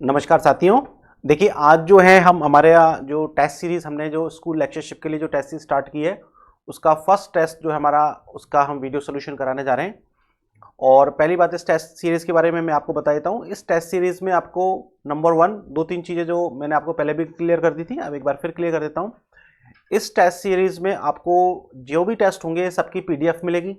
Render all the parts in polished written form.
नमस्कार साथियों। देखिए आज जो है हम हमारे यहाँ जो टेस्ट सीरीज हमने जो स्कूल लेक्चरशिप के लिए जो टेस्ट सीरीज स्टार्ट की है उसका फर्स्ट टेस्ट जो है हमारा उसका हम वीडियो सोल्यूशन कराने जा रहे हैं। और पहली बात इस टेस्ट सीरीज के बारे में मैं आपको बता देता हूँ। इस टेस्ट सीरीज में आपको नंबर 1 2-3 चीज़ें जो मैंने आपको पहले भी क्लियर कर दी थी, अब एक बार फिर क्लियर कर देता हूँ। इस टेस्ट सीरीज में आपको जो भी टेस्ट होंगे सबकी PDF मिलेगी,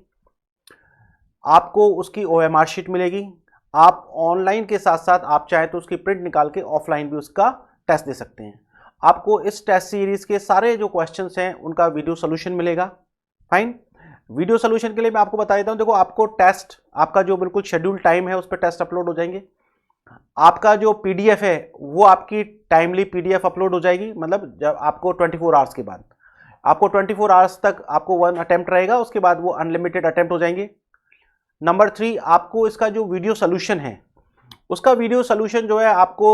आपको उसकी OMR शीट मिलेगी। आप ऑनलाइन के साथ साथ आप चाहे तो उसकी प्रिंट निकाल के ऑफलाइन भी उसका टेस्ट दे सकते हैं। आपको इस टेस्ट सीरीज के सारे जो क्वेश्चंस हैं उनका वीडियो सोल्यूशन मिलेगा। फाइन। वीडियो सोल्यूशन के लिए मैं आपको बता देता हूं। देखो, आपको टेस्ट आपका जो बिल्कुल शेड्यूल टाइम है उस पर टेस्ट अपलोड हो जाएंगे। आपका जो PDF है वो आपकी टाइमली PDF अपलोड हो जाएगी, मतलब जब आपको 24 आवर्स के बाद आपको 24 आवर्स तक आपको 1 अटेम्प्ट रहेगा, उसके बाद वो अनलिमिटेड अटेम्प्ट हो जाएंगे। नंबर 3, आपको इसका जो वीडियो सोल्यूशन है उसका वीडियो सोल्यूशन जो है आपको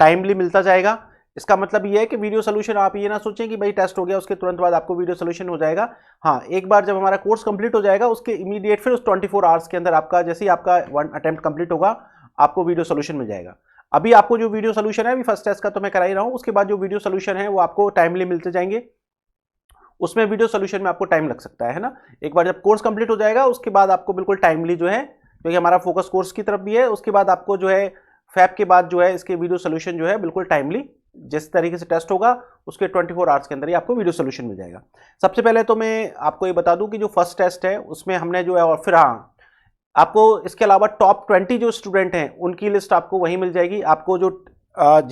टाइमली मिलता जाएगा। इसका मतलब ये है कि वीडियो सोल्यूशन आप ये ना सोचें कि भाई टेस्ट हो गया उसके तुरंत बाद आपको वीडियो सोल्यूशन हो जाएगा। हाँ, एक बार जब हमारा कोर्स कंप्लीट हो जाएगा उसके इमीडिएट फिर उस 24 आवर्स के अंदर आपका जैसे ही आपका 1 अटेम्प्ट कंप्लीट होगा आपको वीडियो सोल्यूशन मिल जाएगा। अभी आपको जो वीडियो सोल्यूशन है अभी फर्स्ट टेस्ट का तो मैं करा ही रहा हूँ, उसके बाद जो वीडियो सोल्यूशन है वो आपको टाइमली मिलते जाएंगे। उसमें वीडियो सोल्यूशन में आपको टाइम लग सकता है ना। एक बार जब कोर्स कंप्लीट हो जाएगा उसके बाद आपको बिल्कुल टाइमली जो है, क्योंकि हमारा फोकस कोर्स की तरफ भी है, उसके बाद आपको जो है फैब के बाद जो है इसके वीडियो सोल्यूशन जो है बिल्कुल टाइमली जिस तरीके से टेस्ट होगा उसके 24 आवर्स के अंदर ही आपको वीडियो सोल्यूशन मिल जाएगा। सबसे पहले तो मैं आपको ये बता दूं कि जो फर्स्ट टेस्ट है उसमें हमने जो है, और फिर हाँ आपको इसके अलावा टॉप 20 जो स्टूडेंट हैं उनकी लिस्ट आपको वहीं मिल जाएगी। आपको जो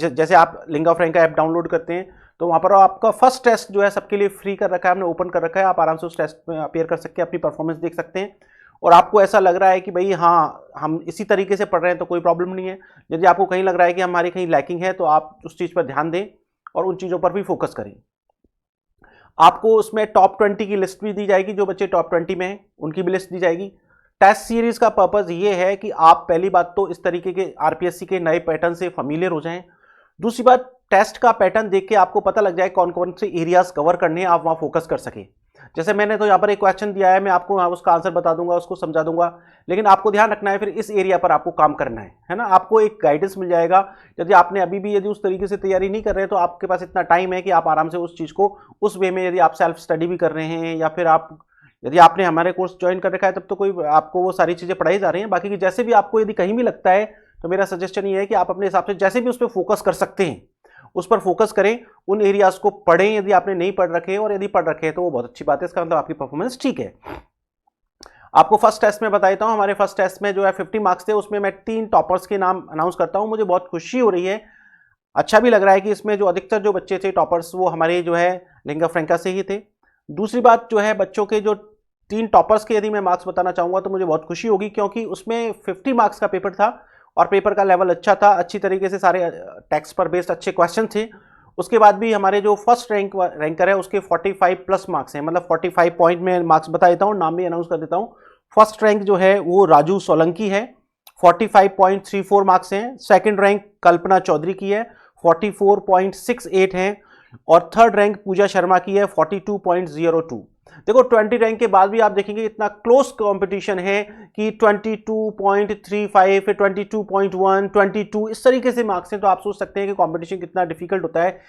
जैसे आप लिंगा फ्रैंका ऐप डाउनलोड करते हैं तो वहाँ पर आपका फर्स्ट टेस्ट जो है सबके लिए फ्री कर रखा है, हमने ओपन कर रखा है। आप आराम से उस टेस्ट में अपेयर कर सकते हैं, अपनी परफॉर्मेंस देख सकते हैं। और आपको ऐसा लग रहा है कि भाई हाँ हम इसी तरीके से पढ़ रहे हैं तो कोई प्रॉब्लम नहीं है। यदि आपको कहीं लग रहा है कि हमारी कहीं लैकिंग है तो आप उस चीज़ पर ध्यान दें और उन चीज़ों पर भी फोकस करें। आपको उसमें टॉप 20 की लिस्ट भी दी जाएगी, जो बच्चे टॉप 20 में हैं उनकी भी लिस्ट दी जाएगी। टेस्ट सीरीज का पर्पज़ ये है कि आप पहली बात तो इस तरीके के RPSC के नए पैटर्न से फेमिलियर हो जाएं। दूसरी बात, टेस्ट का पैटर्न देख के आपको पता लग जाए कौन कौन से एरियाज कवर करने हैं, आप वहां फोकस कर सके। जैसे मैंने तो यहाँ पर एक क्वेश्चन दिया है, मैं आपको उसका आंसर बता दूंगा, उसको समझा दूंगा, लेकिन आपको ध्यान रखना है फिर इस एरिया पर आपको काम करना है ना। आपको एक गाइडेंस मिल जाएगा। यदि आपने अभी भी यदि उस तरीके से तैयारी नहीं कर रहे तो आपके पास इतना टाइम है कि आप आराम से उस चीज़ को उस वे में, यदि आप सेल्फ स्टडी भी कर रहे हैं या फिर आप यदि आपने हमारे कोर्स ज्वाइन कर रखा है तब तो कोई आपको वो सारी चीज़ें पढ़ाई जा रही हैं। बाकी की जैसे भी आपको यदि कहीं भी लगता है तो मेरा सजेशन ये है कि आप अपने हिसाब से जैसे भी उस पर फोकस कर सकते हैं उस पर फोकस करें, उन एरियाज को पढ़ें यदि आपने नहीं पढ़ रखे, और यदि पढ़ रखे हैं तो वो बहुत अच्छी बात है, इसका मतलब आपकी परफॉर्मेंस ठीक है। आपको फर्स्ट टेस्ट में बता देता हूं, हमारे फर्स्ट टेस्ट में जो है 50 मार्क्स थे, उसमें मैं 3 टॉपर्स के नाम अनाउंस करता हूं। मुझे बहुत खुशी हो रही है, अच्छा भी लग रहा है कि इसमें जो अधिकतर जो बच्चे थे टॉपर्स वो हमारे जो है लिंगा फ्रैंका से ही थे। दूसरी बात जो है, बच्चों के जो 3 टॉपर्स के यदि मैं मार्क्स बताना चाहूंगा तो मुझे बहुत खुशी होगी, क्योंकि उसमें 50 मार्क्स का पेपर था और पेपर का लेवल अच्छा था, अच्छी तरीके से सारे टेक्स्ट पर बेस्ड अच्छे क्वेश्चन थे। उसके बाद भी हमारे जो फर्स्ट रैंकर है उसके 45 प्लस मार्क्स हैं, मतलब 45 पॉइंट में मार्क्स बता देता हूँ, नाम भी अनाउंस कर देता हूँ। फर्स्ट रैंक जो है वो राजू सोलंकी है, 45.34 मार्क्स हैं। सेकंड रैंक कल्पना चौधरी की है, 44.68 हैं। और थर्ड रैंक पूजा शर्मा की है, 42.02। देखो 20 रैंक के बाद भी आप देखेंगे इतना क्लोज कंपटीशन है कि 22.35 फिर 22.1 22 इस तरीके से मार्क्स हैं। तो आप सोच सकते हैं कि कंपटीशन कितना डिफिकल्ट होता है।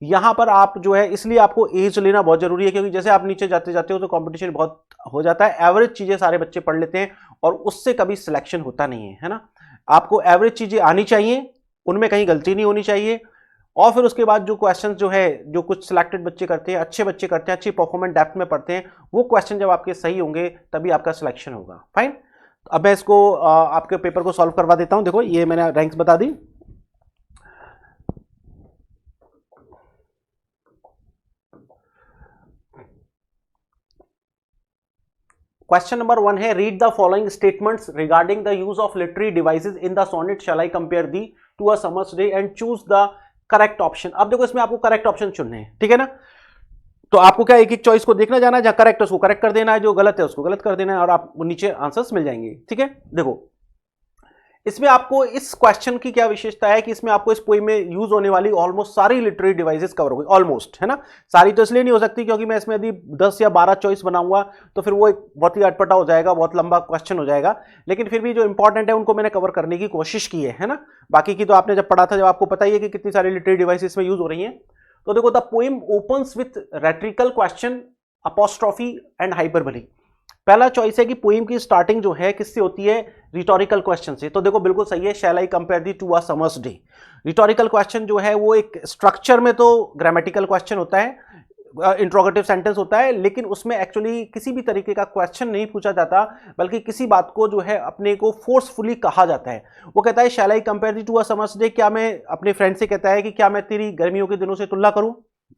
यहां पर आप जो है, इसलिए आपको एज लेना बहुत जरूरी है, क्योंकि जैसे आप नीचे जाते जाते हो तो कंपटीशन बहुत हो जाता है। एवरेज चीजें सारे बच्चे पढ़ लेते हैं और उससे कभी सिलेक्शन होता नहीं है ना। आपको एवरेज चीजें आनी चाहिए, उनमें कहीं गलती नहीं होनी चाहिए। और फिर उसके बाद जो क्वेश्चन जो है, जो कुछ सिलेक्टेड बच्चे करते हैं, अच्छे बच्चे करते हैं, अच्छी परफॉर्मेंस डेप्थ में पढ़ते हैं, वो क्वेश्चन जब आपके सही होंगे तभी आपका सिलेक्शन होगा। फाइन। अब मैं इसको आपके पेपर को सॉल्व करवा देता हूं। देखो ये मैंने रैंक्स बता दी। क्वेश्चन नंबर 1 है, read the following statements regarding the use of literary devices in the sonnet shall I compare thee to a summer's day and choose the correct option. अब देखो इसमें आपको करेक्ट ऑप्शन चुनने हैं, ठीक है ना। तो आपको क्या एक एक चॉइस को देखना जाना है, जहां करेक्ट है उसको करेक्ट कर देना है, जो गलत है उसको गलत कर देना है, और आप नीचे आंसर्स मिल जाएंगे, ठीक है। देखो इसमें आपको इस क्वेश्चन की क्या विशेषता है कि इसमें आपको इस पोएम में यूज होने वाली ऑलमोस्ट सारी लिटरेरी डिवाइसेस कवर हो गई, ऑलमोस्ट, है ना। सारी तो इसलिए नहीं हो सकती क्योंकि मैं इसमें यदि 10 या 12 चॉइस बनाऊंगा तो फिर वो एक बहुत ही अटपटा हो जाएगा, बहुत लंबा क्वेश्चन हो जाएगा, लेकिन फिर भी जो इंपॉर्टेंट है उनको मैंने कवर करने की कोशिश की है ना। बाकी की तो आपने जब पढ़ा था, जब आपको पता ही है कि कितनी सारी लिटरेरी डिवाइसेस में यूज हो रही है। तो देखो, the poem opens with rhetorical question, apostrophe and hyperbole. पहला चॉइस है कि पोएम की स्टार्टिंग जो है किससे होती है, रिटोरिकल क्वेश्चन से। तो देखो बिल्कुल सही है, shall I compare thee to a summer's day. Rhetorical question जो है वो एक स्ट्रक्चर में तो ग्रामेटिकल क्वेश्चन होता है, इंट्रोगेटिव सेंटेंस होता है, लेकिन उसमें एक्चुअली किसी भी तरीके का क्वेश्चन नहीं पूछा जाता, बल्कि किसी बात को जो है अपने को फोर्सफुली कहा जाता है। वो कहता है shall I compare thee to a summer's day, क्या मैं अपने फ्रेंड से कहता है कि क्या मैं तेरी गर्मियों के दिनों से तुलना करूं।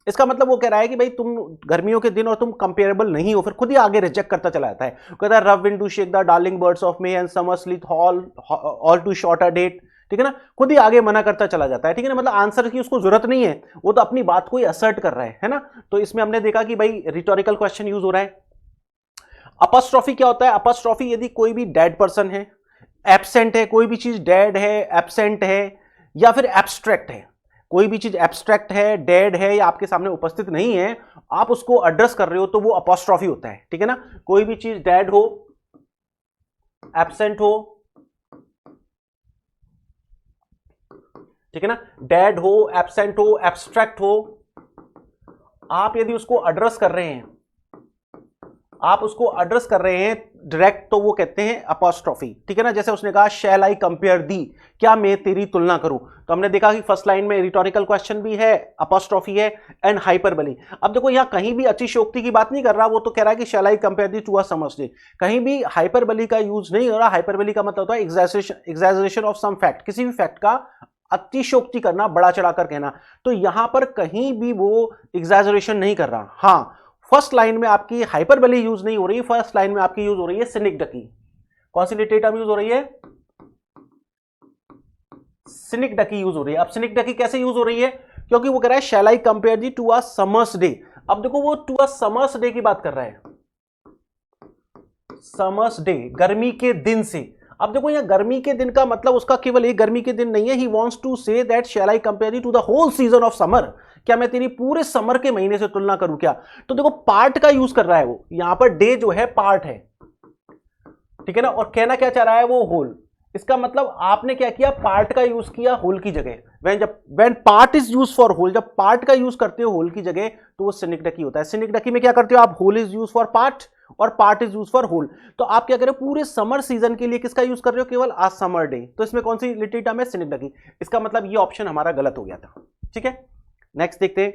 इसका मतलब वो कह रहा है कि भाई तुम गर्मियों के दिन और तुम कंपेरेबल नहीं हो, फिर खुद ही आगे रिजेक्ट करता चला जाता है। कहता है rough wind to shake the darling birds of May and summer स्लीथ all too short a date, ठीक है ना, खुद ही आगे मना करता चला जाता है, ठीक है ना। मतलब आंसर की उसको जरूरत नहीं है, वो तो अपनी बात को ही असर्ट कर रहा है ना। तो इसमें हमने देखा कि भाई रिटोरिकल क्वेश्चन यूज हो रहा है। अपस्ट्रॉफी क्या होता है, अपस्ट्रॉफी यदि कोई भी डेड पर्सन है, एब्सेंट है, कोई भी चीज डेड है, एब्सेंट है, या फिर एब्स्ट्रैक्ट है, कोई भी चीज एब्स्ट्रैक्ट है, डेड है, या आपके सामने उपस्थित नहीं है, आप उसको एड्रेस कर रहे हो, तो वो अपॉस्ट्रॉफी होता है, ठीक है ना। कोई भी चीज डेड हो, एब्सेंट हो, ठीक है ना, डेड हो, एब्सेंट हो, एब्स्ट्रैक्ट हो, आप यदि उसको एड्रेस कर रहे हैं, आप उसको एड्रेस कर रहे हैं डायरेक्ट, तो वो कहते हैं अपॉस्ट्रॉफी, ठीक है ना। जैसे उसने कहा शैल आई कंपेयर दी, क्या मैं तेरी तुलना करूं। तो हमने देखा कि फर्स्ट लाइन में रिटोरिकल क्वेश्चन भी है, अपॉस्ट्रॉफी है एंड हाइपरबली। अब देखो यहां कहीं भी अतिशयोक्ति की बात नहीं कर रहा, वो तो कह रहा है कि shall I compare thee to a summer's day, कहीं भी हाइपरबली का यूज नहीं हो रहा। हाइपरबली का मतलब होता है एग्जैजरेशन ऑफ सम फैक्ट, किसी भी फैक्ट का अतिशयोक्ति करना, बड़ा चढ़ाकर कहना। तो यहां पर कहीं भी वो एग्जैजरेशन नहीं कर रहा। हाँ, फर्स्ट लाइन में आपकी हाइपरबली यूज नहीं हो रही, फर्स्ट लाइन में आपकी यूज हो रही है सिनिकडकी। कौन सी लिटरेरी टर्म यूज हो रही है, सिनिकडकी यूज हो रही है। अब सिनिकडकी कैसे यूज हो रही है, क्योंकि वो कह रहा है shall I compare thee to a summer's day. अब देखो वो टू अ समर्स डे की बात कर रहा है, समर्स डे, गर्मी के दिन से। अब देखो यहाँ गर्मी के दिन का मतलब उसका केवल एक गर्मी के दिन नहीं है, he wants to say that shall I compare to the whole season of summer, क्या मैं तेरी पूरे समर के महीने से तुलना करूं क्या। तो देखो पार्ट का यूज कर रहा है वो, यहां पर डे जो है पार्ट है, ठीक है ना, और कहना क्या चाह रहा है वो होल। इसका मतलब आपने क्या किया, पार्ट का यूज किया होल की जगह। When part is use for whole, जब पार्ट का यूज करते हो होल की जगह, तो वो सिनिकडकी होता है। सिनिकडकी में क्या करते हो आप, whole is use for part और part is use for whole. तो आप क्या करें, पूरे समर सीजन के लिए किसका यूज कर रहे हो, केवल आ समर डे। तो इसमें कौन सी लिटरेरी टर्म है, सिनिकडकी। इसका मतलब ये ऑप्शन हमारा गलत हो गया था, ठीक है। नेक्स्ट देखते हैं,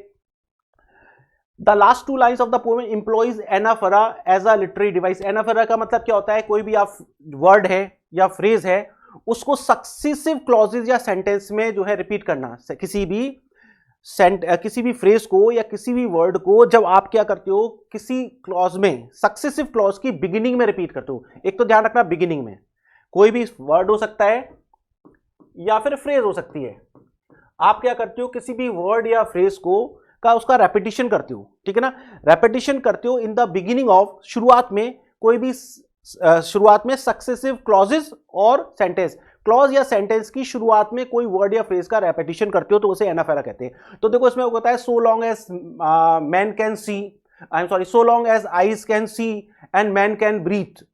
the last two lines of the poem employs anaphora as a literary device. Anaphora का मतलब क्या होता है, कोई भी आप वर्ड है या फ्रेज है, उसको सक्सेसिव क्लॉजेज या सेंटेंस में जो है रिपीट करना। किसी भी फ्रेज को या किसी भी वर्ड को जब आप क्या करते हो, किसी क्लॉज में, सक्सेसिव क्लॉज की बिगिनिंग में रिपीट करते हो। एक तो ध्यान रखना, बिगिनिंग में कोई भी वर्ड हो सकता है या फिर फ्रेज हो सकती है। आप क्या करते हो, किसी भी वर्ड या फ्रेज को का उसका रेपिटेशन करते हो, ठीक है ना, रेपिटेशन करते हो इन द बिगिनिंग ऑफ, शुरुआत में, कोई भी शुरुआत में सक्सेसिव क्लॉजेस और सेंटेंस, क्लॉज या सेंटेंस की शुरुआत में कोई वर्ड या फ्रेज का रेपिटेशन करते हो, तो उसे एनाफोरा कहते हैं। तो देखो इसमें वो कहता है so long as man can see, I am sorry, so long as eyes can see and man can breathe,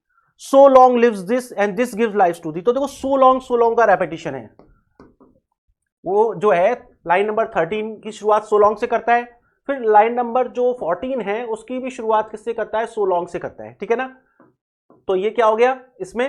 so long lives this and this gives life to thee. तो देखो सो लॉन्ग का repetition है, वो जो है line number 13 की शुरुआत so long से करता है, फिर लाइन नंबर जो 14 है उसकी भी शुरुआत किससे करता है, सो लॉन्ग से करता है, ठीक है ना। तो ये क्या हो गया, इसमें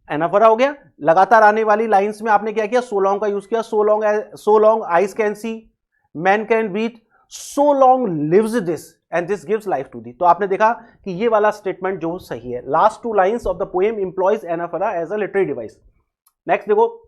एनाफोरा हो गया। लगातार आने वाली लाइंस में आपने क्या किया, सो लॉन्ग का यूज किया, so long eyes can see, man can breathe, so long lives this and this gives life to thee. तो आपने देखा कि ये वाला स्टेटमेंट जो सही है। Last two lines of the poem employs anaphora as a literary device. Next देखो,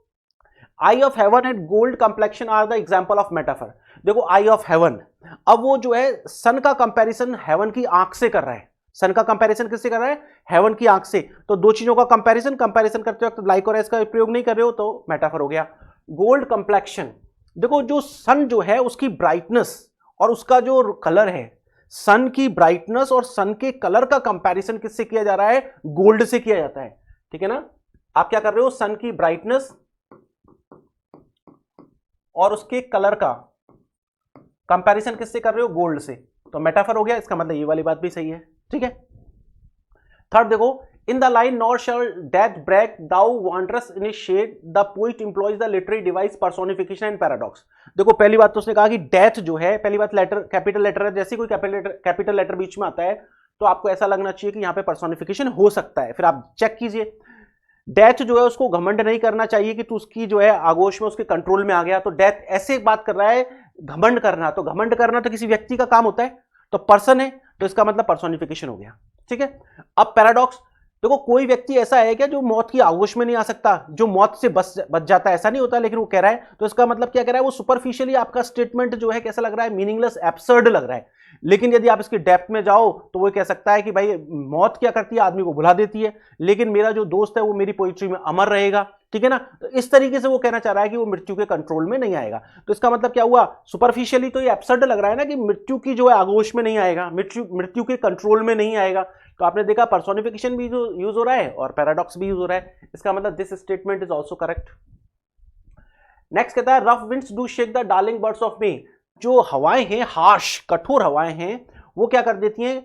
eye of heaven and gold complexion are the example of metaphor. देखो आई ऑफ हेवन, अब वो जो है सन का कंपैरिजन हेवन की आंख से कर रहा है। सन का कंपैरिजन किससे कर रहा है, हेवन की आंख से। तो दो चीजों का कंपैरिजन करते वक्त लाइक और एज का प्रयोग नहीं कर रहे हो, तो मेटाफर हो गया। गोल्ड कंप्लेक्शन, देखो जो सन जो है उसकी ब्राइटनेस और उसका जो कलर है, सन की ब्राइटनेस और सन के कलर का कंपैरिजन किससे किया जा रहा है, गोल्ड से किया जाता है, ठीक है ना। आप क्या कर रहे हो, सन की ब्राइटनेस और उसके कलर का कंपैरिजन किससे कर रहे हो, गोल्ड से, तो मेटाफर हो गया, इसका मतलब ये वाली बात भी सही है, ठीक है। थर्ड देखो, in the line nor shall death brag thou wanderest in a shade the poet employs the literary device personification and paradox. देखो पहली बात तो उसने कहा कि डेथ जो है, पहली बात लेटर कैपिटल लेटर है, जैसे कोई कैपिटल लेटर बीच में आता है तो आपको ऐसा लगना चाहिए कि यहां पे पर्सोनिफिकेशन हो सकता है। फिर आप चेक कीजिए, डेथ जो है उसको घमंड नहीं करना चाहिए कि तू उसकी जो है आगोश में उसके कंट्रोल में आ गया, तो डेथ ऐसे बात कर रहा है, घमंड करना, तो घमंड करना तो किसी व्यक्ति का काम होता है, तो पर्सन है, तो इसका मतलब पर्सोनिफिकेशन हो गया, ठीक है। अब पैराडॉक्स, देखो कोई व्यक्ति ऐसा है क्या जो मौत की आगोश में नहीं आ सकता, जो मौत से बच जाता है, ऐसा नहीं होता, लेकिन वो कह रहा है, तो इसका मतलब क्या कह रहा है, वो सुपरफिशियली आपका स्टेटमेंट जो है कैसा लग रहा है, मीनिंगलेस, एब्सर्ड लग रहा है। लेकिन यदि आप इसकी डेप्थ में जाओ तो वो कह सकता है कि भाई मौत क्या करती है, आदमी को भुला देती है, लेकिन मेरा जो दोस्त है वो मेरी पोइट्री में अमर रहेगा, ठीक है ना। तो इस तरीके से वो कहना चाह रहा है कि वो मृत्यु के कंट्रोल में नहीं आएगा। तो इसका मतलब क्या हुआ, सुपरफिशियली तो ये एब्सर्ड लग रहा है ना कि मृत्यु की जो है आगोश में नहीं आएगा, मृत्यु के कंट्रोल में नहीं आएगा। तो आपने देखा पर्सोनिफिकेशन भी यूज हो रहा है और पैराडॉक्स भी यूज हो रहा है, इसका मतलब this statement is also correct. Next कहता है rough winds do shake the darling birds of मे। जो हवाएं हैं, हार्श कठोर हवाएं हैं, वो क्या कर देती हैं,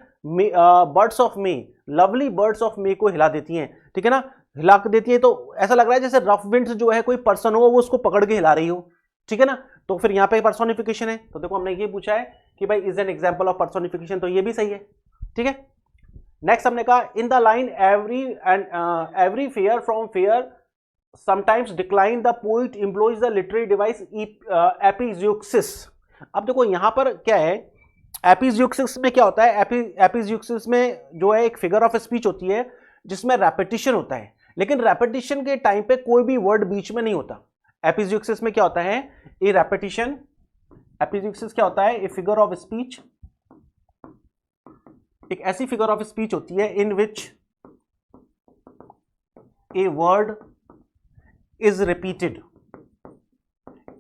birds of may, lovely birds of मे को हिला देती हैं, ठीक है ना, हिला देती है। तो ऐसा लग रहा है जैसे रफ विंड्स जो है कोई पर्सन हो, वो उसको पकड़ के हिला रही हो, ठीक है ना। तो फिर यहाँ पे पर्सोनिफिकेशन है, तो देखो हमने ये पूछा है कि भाई is an example of personification, तो ये भी सही है, ठीक है। नेक्स्ट हमने कहा in the line every fair from fair sometimes decline the poet employs the literary device epizeuxis. अब देखो यहां पर क्या है, एपिज्यूक्सिस में क्या होता है, एपिज्यूक्सिस में जो है एक फिगर ऑफ स्पीच होती है जिसमें रेपिटिशन होता है, लेकिन रेपिटिशन के टाइम पे कोई भी वर्ड बीच में नहीं होता। एपिज्यूक्सिस में क्या होता है, ए रेपिटिशन, एपिज्यूक्सिस क्या होता है, ए फिगर ऑफ स्पीच, एक ऐसी फिगर ऑफ स्पीच होती है in which a word is repeated,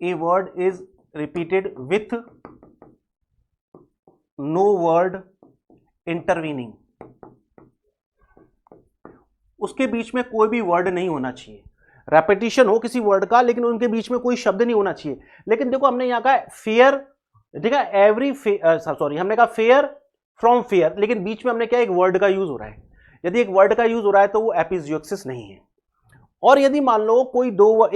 a word is repeated with no word intervening. उसके बीच में कोई भी वर्ड नहीं होना चाहिए, रेपिटिशन हो किसी वर्ड का लेकिन उनके बीच में कोई शब्द नहीं होना चाहिए। लेकिन देखो हमने यहां कहा फेयर, ठीक है, हमने कहा फेयर फ्रॉम फेयर, लेकिन बीच में हमने क्या एक वर्ड का यूज हो रहा है। यदि एक वर्ड का यूज हो रहा है तो वो एपिज्यूक्सिस नहीं है। और यदि मान लो कोई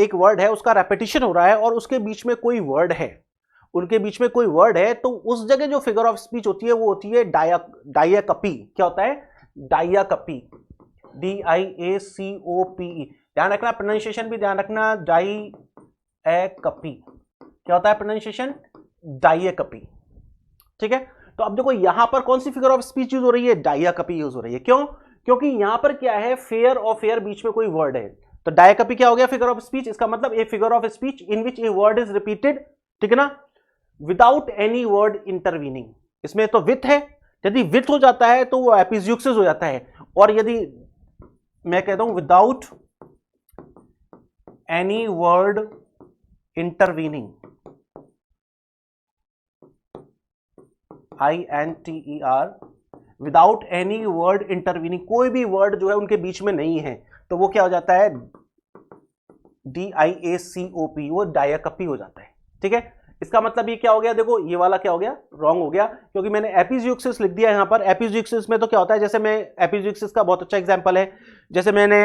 एक वर्ड है उसका रेपिटिशन हो रहा है और उसके बीच में कोई वर्ड है, उनके बीच में कोई वर्ड है, तो उस जगह जो फिगर ऑफ स्पीच होती है वो होती है डायाकपी। क्या होता है, डायाकपी, DIACOPE। ध्यान रखना प्रोनाउंसिएशन भी ध्यान रखना, डायाकपी क्या होता है प्रोनाउंसिएशन, डायाकपी, ठीक है। तो अब देखो यहां पर कौन सी फिगर ऑफ स्पीच यूज हो रही है, डायाकपी यूज हो रही है। क्यों, क्योंकि यहां पर क्या है, फेयर और फेयर बीच में कोई वर्ड है, तो डायाकपी क्या हो गया, फिगर ऑफ स्पीच। इसका मतलब a figure of speech in which a word is repeated, ठीक है ना, विदाउट एनी वर्ड इंटरवीनिंग। इसमें तो विथ है, यदि विथ हो जाता है तो वो एपिज्यूक्सिस हो जाता है, और यदि मैं कहता हूं without any word intervening, INTER, without any word intervening, कोई भी वर्ड जो है उनके बीच में नहीं है, तो वो क्या हो जाता है, DIACOP, वो डायाकपी हो जाता है, ठीक है। इसका मतलब ये क्या हो गया, देखो ये वाला क्या हो गया, रॉन्ग हो गया, क्योंकि मैंने एपिज्यूक्सिस लिख दिया यहां पर। एपिज्यूक्सिस में तो क्या होता है, जैसे मैं एपिज्यूक्सिस का बहुत अच्छा एग्जांपल है, जैसे मैंने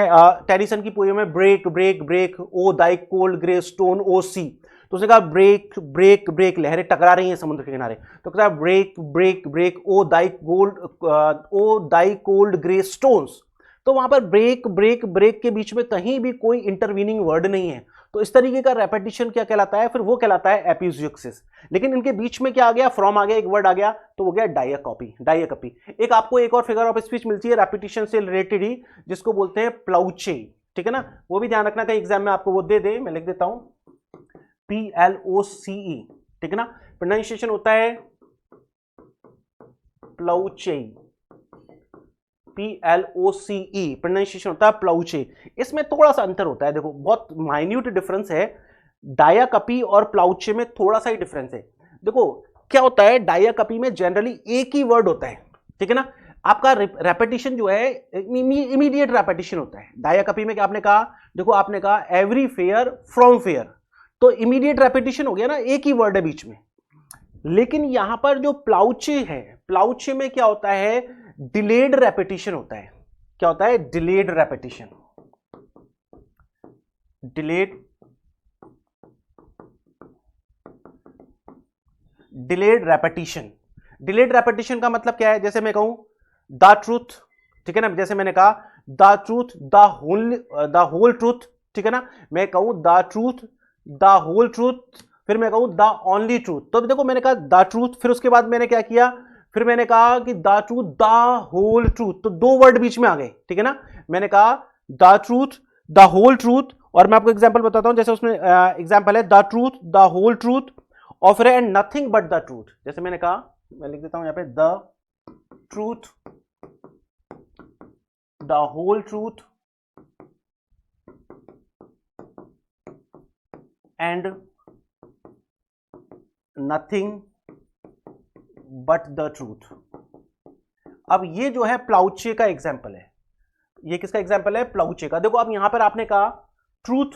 टेनिसन की पोएम में ब्रेक ब्रेक ब्रेक ओ दाई कोल्ड ग्रे स्टोन ओ सी, तो उसने कहा ब्रेक ब्रेक ब्रेक, लहरें टकरा रही हैं समुद्र के किनारे, तो कहता है ब्रेक ब्रेक ब्रेक ओ दाई कोल्ड ग्रे स्टोन्स। तो वहां पर ब्रेक ब्रेक ब्रेक के बीच में कहीं भी कोई इंटरवीनिंग वर्ड नहीं है, तो इस तरीके का रेपिटिशन क्या कहलाता है, फिर वो कहलाता है एपिज्यूक्सिस। लेकिन इनके बीच में क्या आ गया, फ्रॉम आ गया, एक वर्ड आ गया, तो वो गया डायाकपी। एक आपको एक और फिगर ऑफ स्पीच मिलती है रेपिटिशन से रिलेटेड ही, जिसको बोलते हैं प्लाउचे, ठीक है ना, वो भी ध्यान रखना, कहीं एग्जाम में आपको वो दे, मैं लिख देता हूं PLOCE, ठीक है ना, प्रोनाउंसिएशन होता है प्लाउचे, PLOCE प्रोनाउंसिएशन होता है प्लाउचे। इसमें थोड़ा सा अंतर होता है, देखो बहुत माइन्यूट डिफरेंस है, डायाकपी और प्लाउचे में थोड़ा सा ही डिफरेंस है। देखो क्या होता है, डायाकपी में जनरली एक ही वर्ड होता है, ठीक है ना, आपका रेपिटेशन जो है इमीडिएट रेपिटेशन होता है। डायकपी में क्या आपने कहा, देखो आपने कहा एवरी फेयर फ्रॉम फेयर, तो इमीडिएट रेपिटेशन हो गया ना, एक ही वर्ड है बीच में। लेकिन यहां पर जो प्लाउचे है, प्लाउचे में क्या होता है, डिलेड रेपिटेशन होता है। क्या होता है, delayed repetition. Delayed repetition. Delayed repetition का मतलब क्या है, जैसे मैं कहूं द ट्रूथ, ठीक है ना, जैसे मैंने कहा the truth, the whole truth, ठीक है ना, मैं कहूं the truth, the whole truth, फिर मैं कहूं द ओनली ट्रूथ। तो देखो मैंने कहा द ट्रूथ, फिर उसके बाद मैंने क्या किया, फिर मैंने कहा कि the truth, the whole truth, तो दो वर्ड बीच में आ गए, ठीक है ना। मैंने कहा the truth, the whole truth, और मैं आपको एग्जांपल बताता हूं, जैसे उसमें एग्जांपल है the truth, the whole truth, और फिर and nothing but the truth. जैसे मैंने कहा, मैं लिख देता हूं यहां पे the truth, the whole truth and nothing but the truth. अब ये जो है प्लाउचे का एग्जाम्पल है। ये किसका एग्जाम्पल है, प्लाउचे का। देखो अब यहां पर आपने कहा ट्रूथ,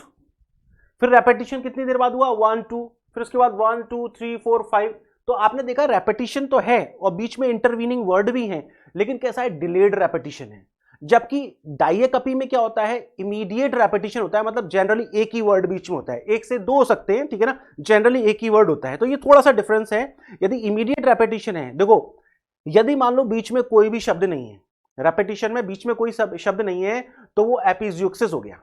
फिर रेपिटेशन कितनी देर बाद हुआ, 1 2, फिर उसके बाद 1 2 3 4 5। तो आपने देखा रेपिटेशन तो है और बीच में इंटरवीनिंग वर्ड भी है, लेकिन कैसा है, डिलेड रेपिटेशन है। जबकि डायकपी में क्या होता है, इमीडिएट रेपिटेशन होता है, मतलब जनरली एक ही वर्ड बीच में होता है, एक से दो हो सकते हैं, ठीक है ना, जनरली एक ही वर्ड होता है। तो ये थोड़ा सा डिफरेंस है। यदि इमीडिएट रेपिटेशन है, देखो यदि मान लो बीच में कोई भी शब्द नहीं है, रेपिटेशन में बीच में कोई शब्द नहीं है, तो वो एपिज्यूक्सिस हो गया।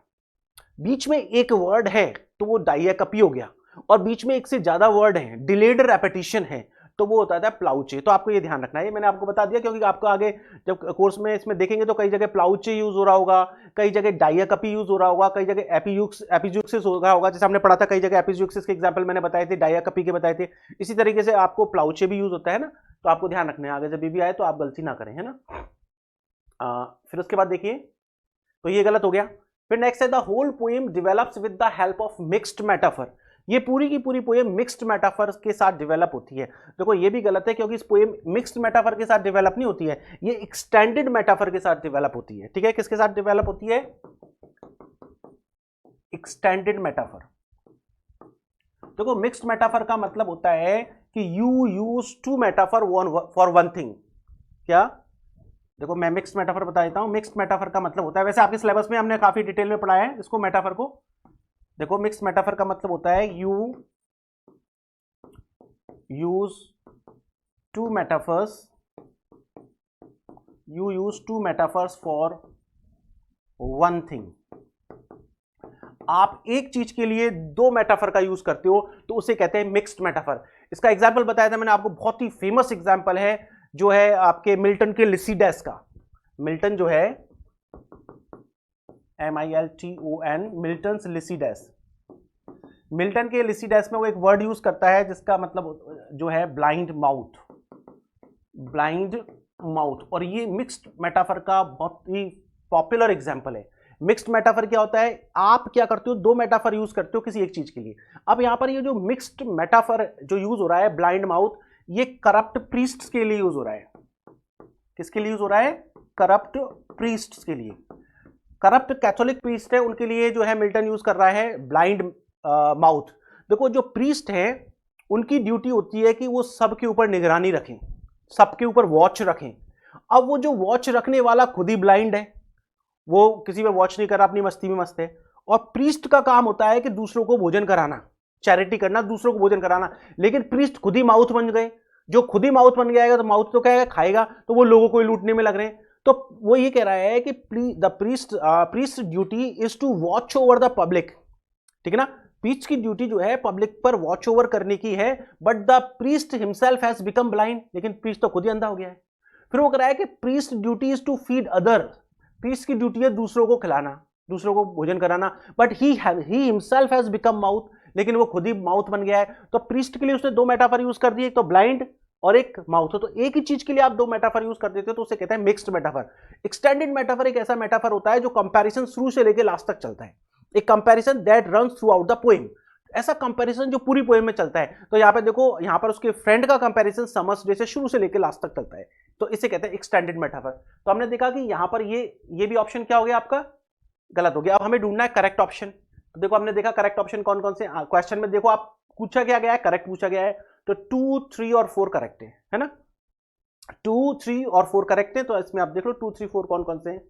बीच में एक वर्ड है तो वो डायकपी हो गया, और बीच में एक से ज्यादा वर्ड है, डिलेड रेपिटेशन है, तो वो होता है प्लाउचे। तो आपको ये ध्यान रखना है, मैंने आपको बता दिया क्योंकि आपको आगे जब कोर्स में इसमें देखेंगे तो कई जगह प्लाउचे यूज हो रहा होगा, कई जगह डायकपी यूज हो रहा होगा, कई जगह एपिज्यूक्सिस हो रहा होगा। जैसे हमने पढ़ा था, कई जगह एपिज्यूक्सिस के एग्जांपल मैंने बताए थे, डायकपी के बताए थे। इसी तरीके से आपको प्लाउचे भी यूज होता है ना, तो आपको ध्यान रखना है, आगे जब भी आए तो आप गलती ना करें, है ना। फिर उसके बाद देखिए, तो ये गलत हो गया। फिर नेक्स्ट है the whole poem develops with the help of mixed metaphor. ये पूरी की पूरी पोएम मिक्स्ड मेटाफर के साथ डेवलप होती है। देखो ये भी गलत है, क्योंकि इस पोएम मिक्स्ड मेटाफर के साथ डेवलप नहीं होती है, ये एक्सटेंडेड मेटाफर के साथ डेवलप होती है, ठीक है। किसके साथ डेवलप होती है, एक्सटेंडेड मेटाफर। देखो मिक्स्ड मेटाफर का मतलब होता है कि you use two metaphor for one thing. क्या, देखो मैं मिक्स्ड मेटाफर बता देता हूं। मिक्स्ड मेटाफर का मतलब होता है, वैसे आपके सिलेबस में हमने काफी डिटेल में पढ़ा है इसको, मेटाफर को। देखो मिक्स्ड मेटाफर का मतलब होता है you use two metaphors for one thing. आप एक चीज के लिए दो मेटाफर का यूज करते हो तो उसे कहते हैं मिक्स्ड मेटाफर। इसका एग्जाम्पल बताया था मैंने आपको, बहुत ही फेमस एग्जाम्पल है जो है आपके मिल्टन के लिसिडेस का। मिल्टन जो है MILTON, मिल्टन्स लिसिडेस। मिल्टन के लिसिडेस में वो एक वर्ड यूज करता है जिसका मतलब जो है ब्लाइंड माउथ, ब्लाइंड माउथ। और ये मिक्स्ड मेटाफर का बहुत ही पॉपुलर एग्जाम्पल है। मिक्स्ड मेटाफर क्या होता है, आप क्या करते हो, दो मेटाफर यूज करते हो किसी एक चीज के लिए। अब यहां पर ये जो मिक्स्ड मेटाफर जो यूज हो रहा है, ब्लाइंड माउथ, ये करप्ट प्रीस्ट्स के लिए यूज हो रहा है। किसके लिए यूज हो रहा है, करप्ट प्रीस्ट्स के लिए। करप्ट कैथोलिक प्रीस्ट है, उनके लिए जो है मिल्टन यूज कर रहा है ब्लाइंड माउथ। देखो जो प्रीस्ट है उनकी ड्यूटी होती है कि वो सबके ऊपर निगरानी रखें, सबके ऊपर वॉच रखें। अब वो जो वॉच रखने वाला खुद ही ब्लाइंड है, वो किसी पे वॉच नहीं कर रहा, अपनी मस्ती में मस्त है। और प्रीस्ट का काम होता है कि दूसरों को भोजन कराना, चैरिटी करना, दूसरों को भोजन कराना। लेकिन प्रीस्ट खुद ही माउथ बन गए। जो खुद ही माउथ बन गया तो माउथ तो क्या खाएगा, तो वो लोगों को लूटने में लग रहे हैं। तो वो ये कह रहा है कि the priest duty is to watch over the public, ठीक है ना। प्रीस्ट की ड्यूटी जो है पब्लिक पर वॉच ओवर करने की है, but the priest himself has become blind, लेकिन प्रीस्ट तो खुद ही अंधा हो गया है। फिर वो कह रहा है कि priest duty is to feed other, priest की ड्यूटी है दूसरों को खिलाना, दूसरों को भोजन कराना, but he himself has become mouth, लेकिन वो खुद ही माउथ बन गया है। तो प्रीस्ट के लिए उसने दो मेटाफर यूज कर दिए, एक तो ब्लाइंड और एक माउथ। तो एक ही चीज के लिए आप दो मेटाफर यूज कर देते हो तो उसे कहते हैं मिक्स्ड मेटाफर। एक्सटेंडेड मेटाफर एक ऐसा मेटाफर होता है जो कंपैरिजन शुरू से लेकर लास्ट तक चलता है, एक comparison that runs through out the poem. ऐसा कंपैरिजन जो पूरी पोएम में चलता है। तो यहाँ पे देखो, यहाँ पर उसके फ्रेंड का कंपैरिजन समर्स डे से शुरू से लेकर लास्ट तक चलता है, तो इसे कहते हैं एक्सटेंडेड मेटाफर। तो हमने देखा कि यहाँ पर ये भी ऑप्शन क्या हो गया आपका, गलत हो गया। अब हमें ढूंढना है करेक्ट ऑप्शन। तो देखो हमने देखा करेक्ट ऑप्शन कौन कौन से क्वेश्चन में, देखो आप पूछा क्या गया है, करेक्ट पूछा गया है। तो 2, 3 और 4 करेक्ट है ना, 2, 3 और 4 करेक्ट है। तो इसमें आप देख लो 2, 3, 4 कौन कौन से हैं।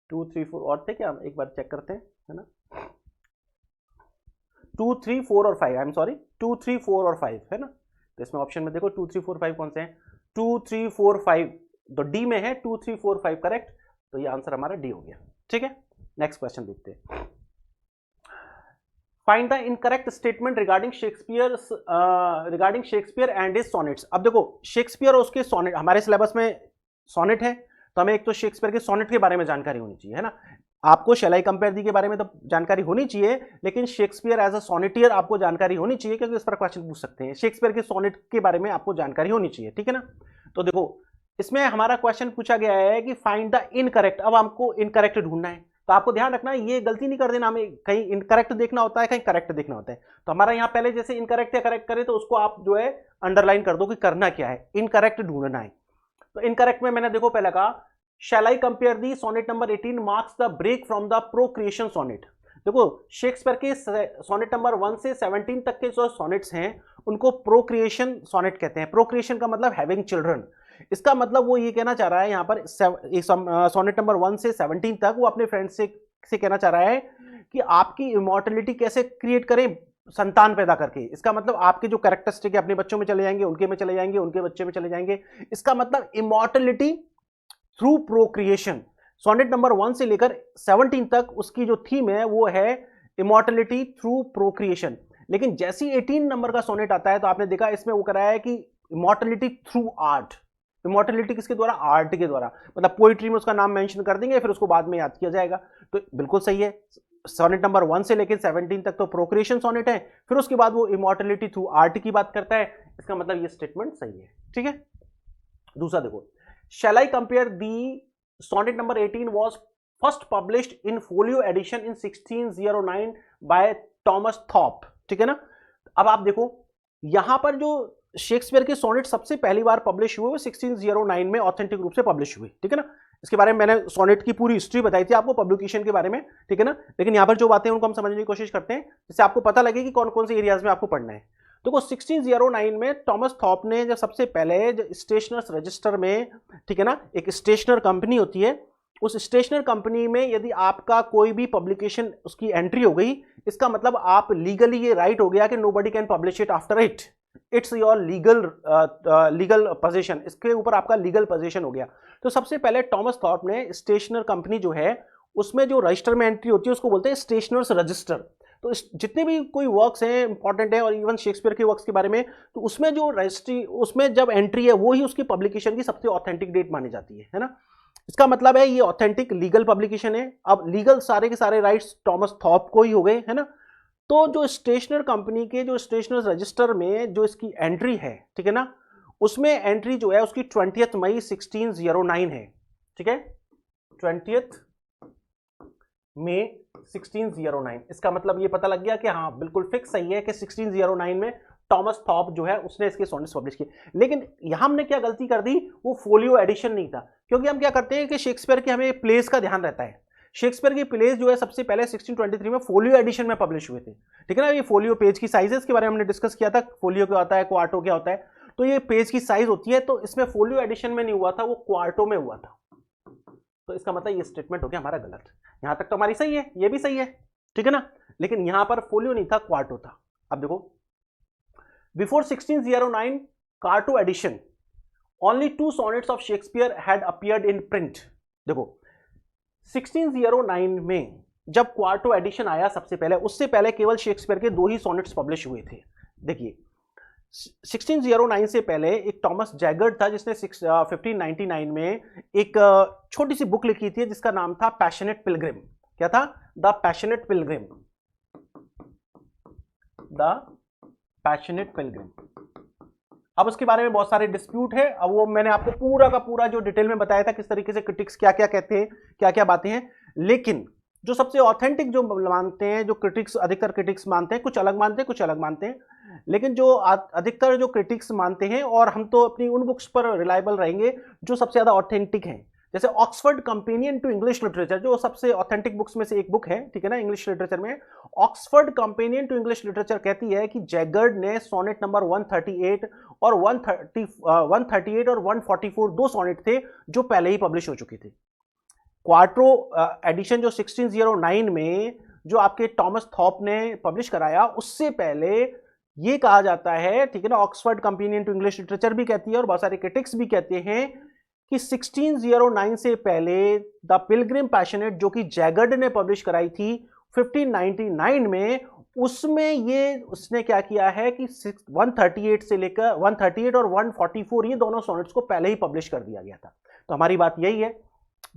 2, 3, 4 और थे क्या, एक बार चेक करते हैं, है ना। 2, 3, 4 और 5, आई एम सॉरी, 2, 3, 4 और 5 है ना। तो इसमें ऑप्शन में देखो 2, 3, 4, 5 कौन से हैं, 2, 3, 4, 5, तो डी में है 2, 3, 4, 5 करेक्ट। तो ये आंसर हमारा डी हो गया, ठीक है। नेक्स्ट क्वेश्चन देखते हैं। Find the incorrect statement regarding Shakespeare and his sonnets. अब देखो शेक्सपियर और उसके सॉनेट, हमारे सिलेबस में सॉनेट है, तो हमें एक तो शेक्सपियर के सॉनेट के बारे में जानकारी होनी चाहिए, है ना। आपको शैल आई कंपेयर दी के बारे में तो जानकारी होनी चाहिए, लेकिन शेक्सपियर एज अ सॉनेटियर आपको जानकारी होनी चाहिए, क्योंकि इस पर क्वेश्चन पूछ सकते हैं। शेक्सपियर के सॉनेट के बारे में आपको जानकारी होनी चाहिए, ठीक है ना। तो देखो इसमें हमारा क्वेश्चन पूछा गया है कि फाइंड द इनकरेक्ट। अब हमको इनकरेक्ट ढूंढना है, तो आपको ध्यान रखना है, ये गलती नहीं कर देना, हमें कहीं इनकरेक्ट देखना होता है, कहीं करेक्ट देखना होता है। तो हमारा यहाँ पहले जैसे इनकरेक्ट या करेक्ट करें, तो उसको आप जो है अंडरलाइन कर दो कि करना क्या है, इनकरेक्ट ढूंढना है। तो इनकरेक्ट में मैंने देखो पहले कहा, shall I compare thee sonnet number 18 marks the break from the procreation sonnet. देखो शेक्सपियर के सोनेट नंबर 1 से 17 तक के जो सोनेट्स हैं उनको प्रोक्रिएशन सोनेट कहते हैं। प्रोक्रिएशन का मतलब हैविंग चिल्ड्रन। इसका मतलब वो ये कहना चाह रहा है यहाँ पर सोनेट नंबर 1 से 17 तक वो अपने फ्रेंड से कहना चाह रहा है कि आपकी इमॉर्टलिटी कैसे क्रिएट करें, संतान पैदा करके। इसका मतलब आपके जो कैरेक्टरिस्टिक है अपने बच्चों में चले जाएंगे, उनके में चले जाएंगे, उनके बच्चे में चले जाएंगे। इसका मतलब immortality through procreation. Sonnet number 1 से लेकर 17 तक उसकी जो थीम है वो है इमॉर्टलिटी थ्रू प्रोक्रिएशन। लेकिन जैसी 18 नंबर का सोनेट आता है तो आपने देखा इसमें वो कराया है कि इमॉर्टलिटी थ्रू आर्ट। इमॉर्टलिटी किसके द्वारा, आर्ट के द्वारा। मतलब पोइट्री में उसका नाम मेंशन कर देंगे, फिर उसको बाद में याद किया जाएगा। तो बिल्कुल सही है, सोनेट नंबर 1 से लेकर 17 तक तो प्रोक्रिएशन सोनेट है, फिर उसके बाद वो इमॉर्टलिटी थ्रू आर्ट की बात करता है। इसका मतलब ये स्टेटमेंट सही है, ठीक है। दूसरा देखो, shall I compare the sonnet number 18 was first published in folio edition in 1609 by Thomas Thorpe, ठीक है ना। अब आप देखो यहां पर जो शेक्सपियर के सोनेट सबसे पहली बार पब्लिश हुए वो 1609 में ऑथेंटिक रूप से पब्लिश हुए, ठीक है ना। इसके बारे में मैंने सोनेट की पूरी हिस्ट्री बताई थी आपको पब्लिकेशन के बारे में, ठीक है ना। लेकिन यहां पर जो बातें हैं उनको हम समझने की कोशिश करते हैं, जिससे आपको पता लगे कि कौन कौन से एरियाज में आपको पढ़ना है। देखो 1609 में टॉमस थॉप ने जब सबसे पहले जो स्टेशनर्स रजिस्टर में, ठीक है ना, एक स्टेशनर कंपनी होती है, उस स्टेशनर कंपनी में यदि आपका कोई भी पब्लिकेशन उसकी एंट्री हो गई, इसका मतलब आप लीगली ये राइट हो गया कि nobody can publish it after it, it's your legal position, इसके ऊपर आपका लीगल पोजीशन हो गया। तो सबसे पहले टॉमस थॉप ने स्टेशनर कंपनी जो है उसमें जो रजिस्टर में एंट्री होती है उसको बोलते हैं स्टेशनर्स रजिस्टर। तो जितने भी कोई वर्क्स हैं इंपॉर्टेंट है, और इवन शेक्सपियर के वर्क्स के बारे में, तो उसमें जो रजिस्ट्री, उसमें जब एंट्री है वो ही उसकी पब्लिकेशन की सबसे ऑथेंटिक डेट मानी जाती है ना। इसका मतलब है ये ऑथेंटिक लीगल पब्लिकेशन है। अब लीगल सारे के सारे राइट्स टॉमस थॉप को ही हो गए, है ना। तो जो स्टेशनर कंपनी के जो स्टेशनर्स रजिस्टर में जो इसकी एंट्री है, ठीक है ना, उसमें एंट्री जो है उसकी 20 मई 1609 है, ठीक है, 20 मई 1609। इसका मतलब ये पता लग गया कि हाँ बिल्कुल फिक्स सही है कि 1609 में टॉमस थॉप जो है उसने इसके सोनेट्स पब्लिश किए। लेकिन यहां हमने क्या गलती कर दी, वो फोलियो एडिशन नहीं था, क्योंकि हम क्या करते हैं कि शेक्सपियर के हमें प्लेस का ध्यान रहता है। शेक्सपियर की प्लेस जो है सबसे पहले 1623 में फोलियो एडिशन में पब्लिश हुए थे, ठीक है ना। ये फोलियो पेज की साइजेस के बारे में हमने डिस्कस किया था, फोलियो क्या होता है, क्वार्टो क्या होता है। तो ये पेज की साइज होती है, तो इसमें फोलियो एडिशन में नहीं हुआ था, वो क्वार्टो में हुआ था। तो इसका मतलब ये स्टेटमेंट हो गया हमारा गलत। यहां तक तो हमारी सही है, ये भी सही है, ठीक है ना। लेकिन यहां पर फोलियो नहीं था, क्वार्टो था। अब देखो before 1609 quarto edition only 2 sonnets of Shakespeare had appeared in print. देखो 1609 में जब क्वार्टो एडिशन आया सबसे पहले, उससे पहले केवल शेक्सपियर के 2 ही सॉनेट्स पब्लिश हुए थे। देखिए 1609 से पहले एक टॉमस जैगर्ड था जिसने 1599 में एक छोटी सी बुक लिखी थी जिसका नाम था पैशनेट पिलग्रिम। क्या था? The passionate Pilgrim, the passionate Pilgrim. अब उसके बारे में बहुत सारे डिस्प्यूट है, अब वो मैंने आपको पूरा का पूरा जो डिटेल में बताया था किस तरीके से क्रिटिक्स क्या क्या कहते हैं, क्या क्या बातें हैं। लेकिन जो सबसे ऑथेंटिक जो मानते हैं, जो क्रिटिक्स, अधिकतर क्रिटिक्स मानते हैं, कुछ अलग मानते हैं, कुछ अलग मानते हैं, लेकिन जो अधिकतर जो क्रिटिक्स मानते हैं, और हम तो अपनी उन बुक्स पर रिलायबल रहेंगे जो सबसे ज्यादा ऑथेंटिक हैं। जैसे Oxford companion to English literature, जो सबसे ऑथेंटिक बुक्स में से एक बुक है, ठीक है ना, इंग्लिश लिटरेचर में। Oxford companion to English literature कहती है कि जैगर्ड ने सोनेट नंबर 138 और 138 और 144 दो सोनेट थे जो पहले ही पब्लिश हो चुके थे। क्वार्ट्रो एडिशन जो 1609 में जो आपके टॉमस थॉप ने पब्लिश कराया, उससे पहले ये कहा जाता है, ठीक है ना, Oxford companion to English literature भी कहती है और बहुत सारे क्रिटिक्स भी कहते हैं कि 1609 से पहले द पिलग्रिम पैशनेट, जो कि जैगर्ड ने पब्लिश कराई थी 1599 में, उसमें ये उसने क्या किया है कि 138 से लेकर 138 और 144 ये दोनों सोनेट्स को पहले ही पब्लिश कर दिया गया था। तो हमारी बात यही है,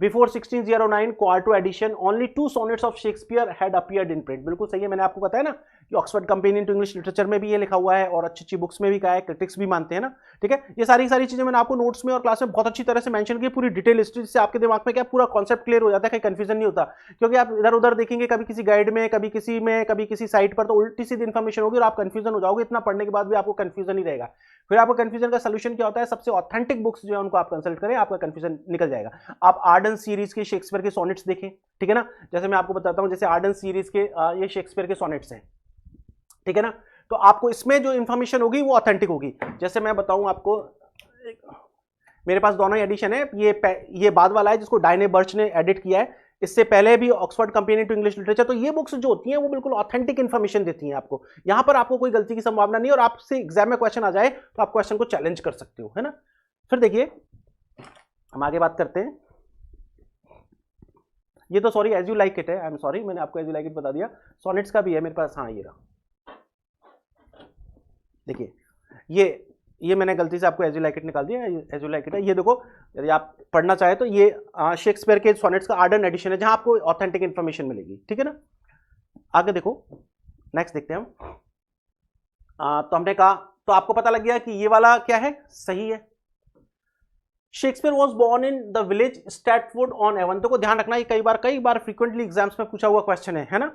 before 1609 quarto edition only 2 sonnets of Shakespeare had appeared in print. बिल्कुल सही है, मैंने आपको बताया ना कि Oxford companion to English literature में भी ये लिखा हुआ है और अच्छी अच्छी बुक्स में भी कहा है, क्रिटिक्स भी मानते हैं ना, ठीक है। ये सारी चीजें मैंने आपको नोट्स में और क्लास में बहुत अच्छी तरह से मेंशन की, पूरी डिटेल हिस्ट्री से आपके दिमाग में क्या पूरा कॉन्सेप्ट क्लियर हो जाता है, कहीं कंफ्यूजन नहीं होता। क्योंकि आप इधर उधर देखेंगे, कभी किसी गाइड में, कभी किसी साइट पर, तो उल्टी सीधी इन्फॉर्मेशन होगी और आप कंफ्यूजन हो जाओगे। इतना पढ़ने के बाद भी आपको कंफ्यूजन ही रहेगा। फिर आपको कंफ्यूजन का सोल्यूशन क्या होता है, सबसे ऑथेंटिक बुक्स जो है उनको आप कंसल्ट करें, आपका कंफ्यूजन निकल जाएगा। आप आर्डन सीरीज के शेक्सपियर के सोनेट्स देखें, ठीक है ना, जैसे मैं आपको बताता हूं, जैसे आर्डन सीरीज के ये शेक्सपियर के सोनेट्स हैं, ठीक है ना, तो आपको इसमें जो इंफॉर्मेशन होगी वो ऑथेंटिक होगी। जैसे मैं बताऊं आपको, मेरे पास दोनों ही एडिशन है, ये बाद वाला है जिसको डायने बर्च ने एडिट किया है, इससे पहले भी Oxford companion to English literature. तो ये बुक्स जो होती हैं वो बिल्कुल ऑथेंटिक इंफॉर्मेशन देती हैं आपको, यहां पर आपको कोई गलती की संभावना नहीं, और आपसे एग्जाम में क्वेश्चन आ जाए तो आप क्वेश्चन को चैलेंज कर सकते हो, है ना। फिर देखिए हम आगे बात करते हैं, ये तो sorry as you like it है, आई एम सॉरी, मैंने आपको एज यू लाइक इट बता दिया। सोनेट्स का भी है मेरे पास, हाँ ये रहा, देखिए ये मैंने गलती से आपको एज यू लाइक इट निकाल दिया, एज यू लाइक इट है। ये देखो, यदि आप पढ़ना चाहे तो ये शेक्सपियर के सोनेट्स का आर्डन एडिशन है, जहां आपको ऑथेंटिक इंफॉर्मेशन मिलेगी, ठीक है ना। आगे देखो, नेक्स्ट देखते हैं हम। तो हमने कहा, तो आपको पता लग गया कि ये वाला क्या है, सही है। Shakespeare was born in the village Stratford on Avon. तो ध्यान रखना, ये कई बार फ्रीक्वेंटली एग्जाम्स में पूछा हुआ क्वेश्चन है ना।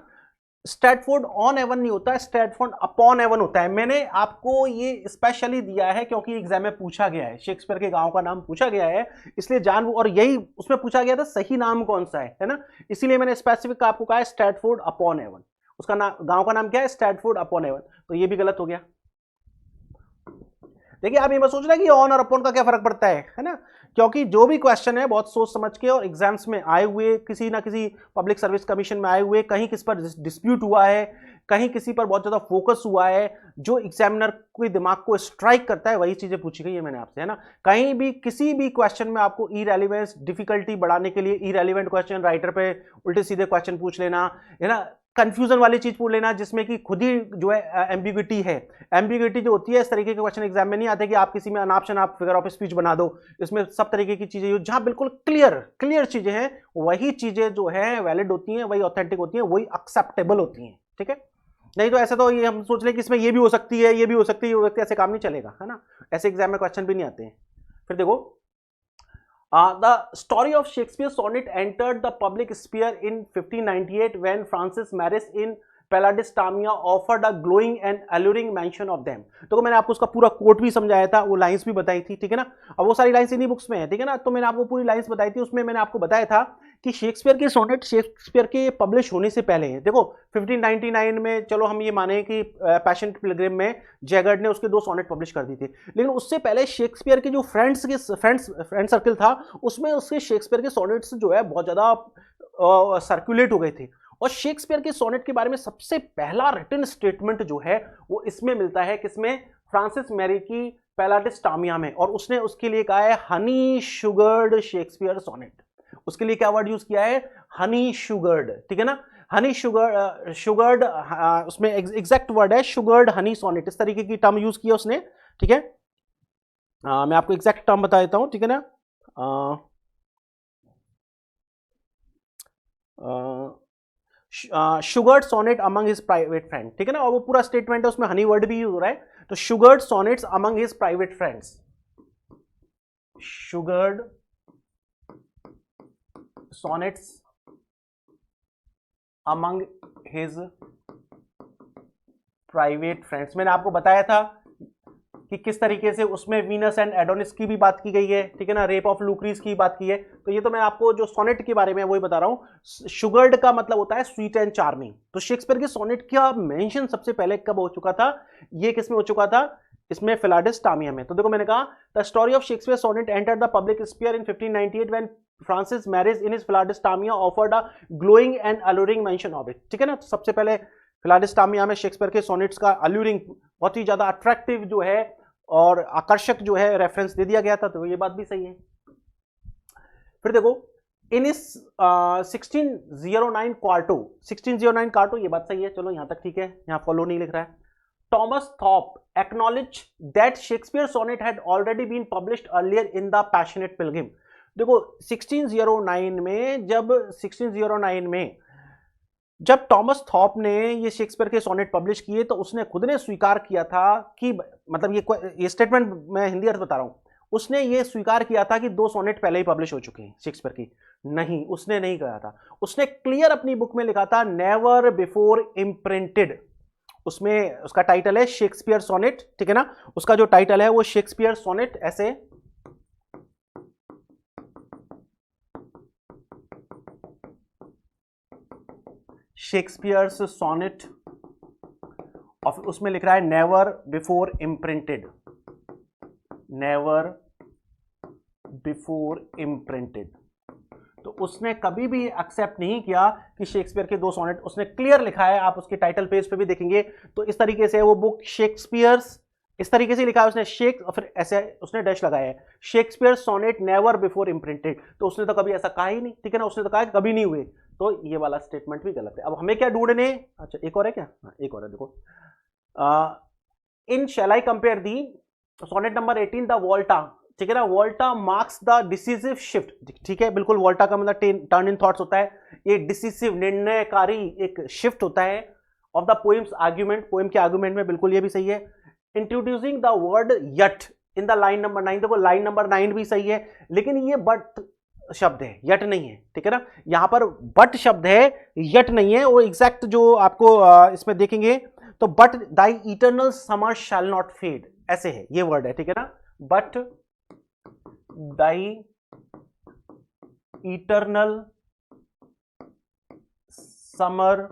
स्टैटफोर्ड ऑन एवन नहीं होता है, स्टैटफोर्ड अपॉन एवन होता है। मैंने आपको ये स्पेशली दिया है क्योंकि एग्जाम में पूछा गया है, शेक्सपियर के गांव का नाम पूछा गया है, इसलिए जान, और यही उसमें पूछा गया था सही नाम कौन सा है ना, इसीलिए मैंने स्पेसिफिक आपको कहा है स्टैटफोर्ड अपॉन एवन। उसका नाम, गांव का नाम क्या है, स्टैटफोर्ड अपॉन एवन। तो ये भी गलत हो गया। देखिए आप ये मत सोचना कि ऑन और अपॉन का क्या फर्क पड़ता है ना, क्योंकि जो भी क्वेश्चन है बहुत सोच समझ के और एग्जाम्स में आए हुए, किसी ना किसी पब्लिक सर्विस कमीशन में आए हुए, कहीं किस पर डिस्प्यूट हुआ है, कहीं किसी पर बहुत ज्यादा फोकस हुआ है, जो एग्जामिनर के दिमाग को स्ट्राइक करता है, वही चीजें पूछी गई है मैंने आपसे, है ना। कहीं भी किसी भी क्वेश्चन में आपको इरेलीवेंस, डिफिकल्टी बढ़ाने के लिए इरेलीवेंट क्वेश्चन, राइटर पे उल्टे सीधे क्वेश्चन पूछ लेना, है ना, कंफ्यूजन वाली चीज पूछ लेना जिसमें कि खुद ही जो है एम्बिग्यूटी है। एम्बिग्यूटी जो होती है, इस तरीके के क्वेश्चन एग्जाम में नहीं आते कि आप किसी में अनाप शनाप फिगर ऑफ स्पीच बना दो। इसमें सब तरीके की चीजें जहां बिल्कुल क्लियर चीजें हैं, वही चीजें जो है वैलिड होती हैं, वही ऑथेंटिक होती हैं, वही एक्सेप्टेबल होती हैं, ठीक है। नहीं तो ऐसे तो ये हम सोच लें कि इसमें ये भी हो सकती है, ये भी हो सकती है, वो ऐसे काम नहीं चलेगा, है ना। ऐसे एग्जाम में क्वेश्चन भी नहीं आते हैं। फिर देखो, the story of Shakespeare's sonnet entered the public sphere in 1598 when Francis Maris in Paladistamia offered a glowing and alluring mention of them। तो मैंने आपको उसका पूरा कोट भी समझाया था, वो लाइंस भी बताई थी, ठीक है ना। अब वो सारी लाइंस इन्हीं बुक्स में है, ठीक है ना। तो मैंने आपको पूरी लाइंस बताई थी, उसमें मैंने आपको बताया था कि शेक्सपियर के सोनेट शेक्सपियर के पब्लिश होने से पहले हैं। देखो 1599 में, चलो हम ये माने कि पैशन पिलग्रिम में जैगर्ड ने उसके 2 सोनेट पब्लिश कर दी थी, लेकिन उससे पहले शेक्सपियर के जो फ्रेंड सर्कल था, उसमें उसके शेक्सपियर के सोनेट्स जो है बहुत ज्यादा सर्कुलेट हो गए थे। और शेक्सपियर के सोनेट के बारे में सबसे पहला रिटन स्टेटमेंट जो है वो इसमें मिलता है, किसमें, फ्रांसिस मैरी की पैलाडिस्टामिया में। और उसने उसके लिए कहा है हनी शुगर्ड शेक्सपियर सोनेट। उसके लिए क्या वर्ड यूज किया है, हनी शुगर्ड, ठीक है ना। हनी शुगर्ड, उसमें एग्जैक्ट वर्ड है शुगर्ड हनी सोनेट, इस तरीके की टर्म यूज किया उसने, ठीक है। मैं आपको एग्जैक्ट टर्म बता देता हूं, ठीक है ना। Sugared sonnet among his private friend, ठीक है ना। और वो पूरा स्टेटमेंट है, उसमें हनी वर्ड भी यूज हो रहा है। तो sugared sonnets among his private friends, sugared sonnets among his private friends. मैंने आपको बताया था कि किस तरीके से उसमें वीनस एंड एडोनिस की भी बात की गई है, ठीक है ना, रेप ऑफ लुक्रीज की बात की है। तो ये तो मैं आपको जो सोनेट के बारे में वही बता रहा हूं। शुगर्ड का मतलब होता है स्वीट एंड चार्मिंग। तो शेक्सपियर के सोनेट का मेंशन सबसे पहले कब हो चुका था, ये किसमें हो चुका था, इसमें फिलाडेस टामिया में। तो देखो मैंने कहा the story of Shakespeare sonnet entered the public sphere in 1598 when Francis Meres in his Palladis Tamia offered a glowing and alluring mention of it, ठीक है ना। तो सबसे पहले फिलाडेस टामिया में शेक्सपियर के सोनेट्स का अलूरिंग, बहुत ही ज्यादा अट्रैक्टिव जो है और आकर्षक जो है रेफरेंस दे दिया गया था। तो ये बात भी सही है। फिर देखो इन इस 1609 क्वार्टो, 1609 क्वार्टो, ये बात सही है, चलो यहां तक ठीक है, यहां फॉलो नहीं लिख रहा है। Thomas Thorpe acknowledge that Shakespeare sonnet had already been published earlier in the passionate pilgrim. देखो 1609 में, जब 1609 में जब टॉमस थॉप ने ये शेक्सपियर के सोनेट पब्लिश किए तो उसने खुद ने स्वीकार किया था कि, मतलब ये स्टेटमेंट मैं हिंदी अर्थ बता रहा हूं, उसने ये स्वीकार किया था कि 2 सोनेट पहले ही पब्लिश हो चुके हैं शेक्सपियर की। नहीं, उसने नहीं कहा था। उसने क्लियर अपनी बुक में लिखा था नेवर बिफोर इम्प्रिंटेड। उसमें उसका टाइटल है शेक्सपियर सोनेट, ठीक है ना। उसका जो टाइटल है वो शेक्सपियर सोनेट, ऐसे शेक्सपियर्स सोनेट, और उसमें लिख रहा है never before imprinted, never before imprinted. तो उसने कभी भी एक्सेप्ट नहीं किया कि शेक्सपियर के 2 सोनेट, उसने क्लियर लिखा है, आप उसके टाइटल पेज पे भी देखेंगे। तो इस तरीके से वो बुक शेक्सपियर्स, इस तरीके से लिखा है उसने शेक, और फिर ऐसे उसने डैश लगाया है Shakespeare sonnet never before imprinted. तो उसने तो कभी ऐसा कहा ही नहीं, ठीक है ना, उसने तो कहा कभी नहीं हुए। तो ये वाला स्टेटमेंट भी गलत है। अब हमें क्या ढूंढने, अच्छा एक और है क्या, एक और है, देखो in shall I compare thee sonnet number 18 the volta, ठीक है ना। Volta marks the decisive shift, ठीक है, बिल्कुल। वोल्टा का मतलब टर्न इन थॉट्स होता है, ये डिसिसिव निर्णयकारी एक शिफ्ट होता है of the poems argument, poem के आर्ग्यूमेंट में, बिल्कुल ये भी सही है। Introducing the word yet in the line number 9, देखो लाइन नंबर 9 भी सही है, लेकिन ये बट शब्द है, यट नहीं है, ठीक है ना। यहां पर बट शब्द है, यट नहीं है। और एग्जैक्ट जो आपको इसमें देखेंगे तो but thy eternal summer shall not fade, ऐसे है, ये वर्ड है, ठीक है ना। But thy eternal summer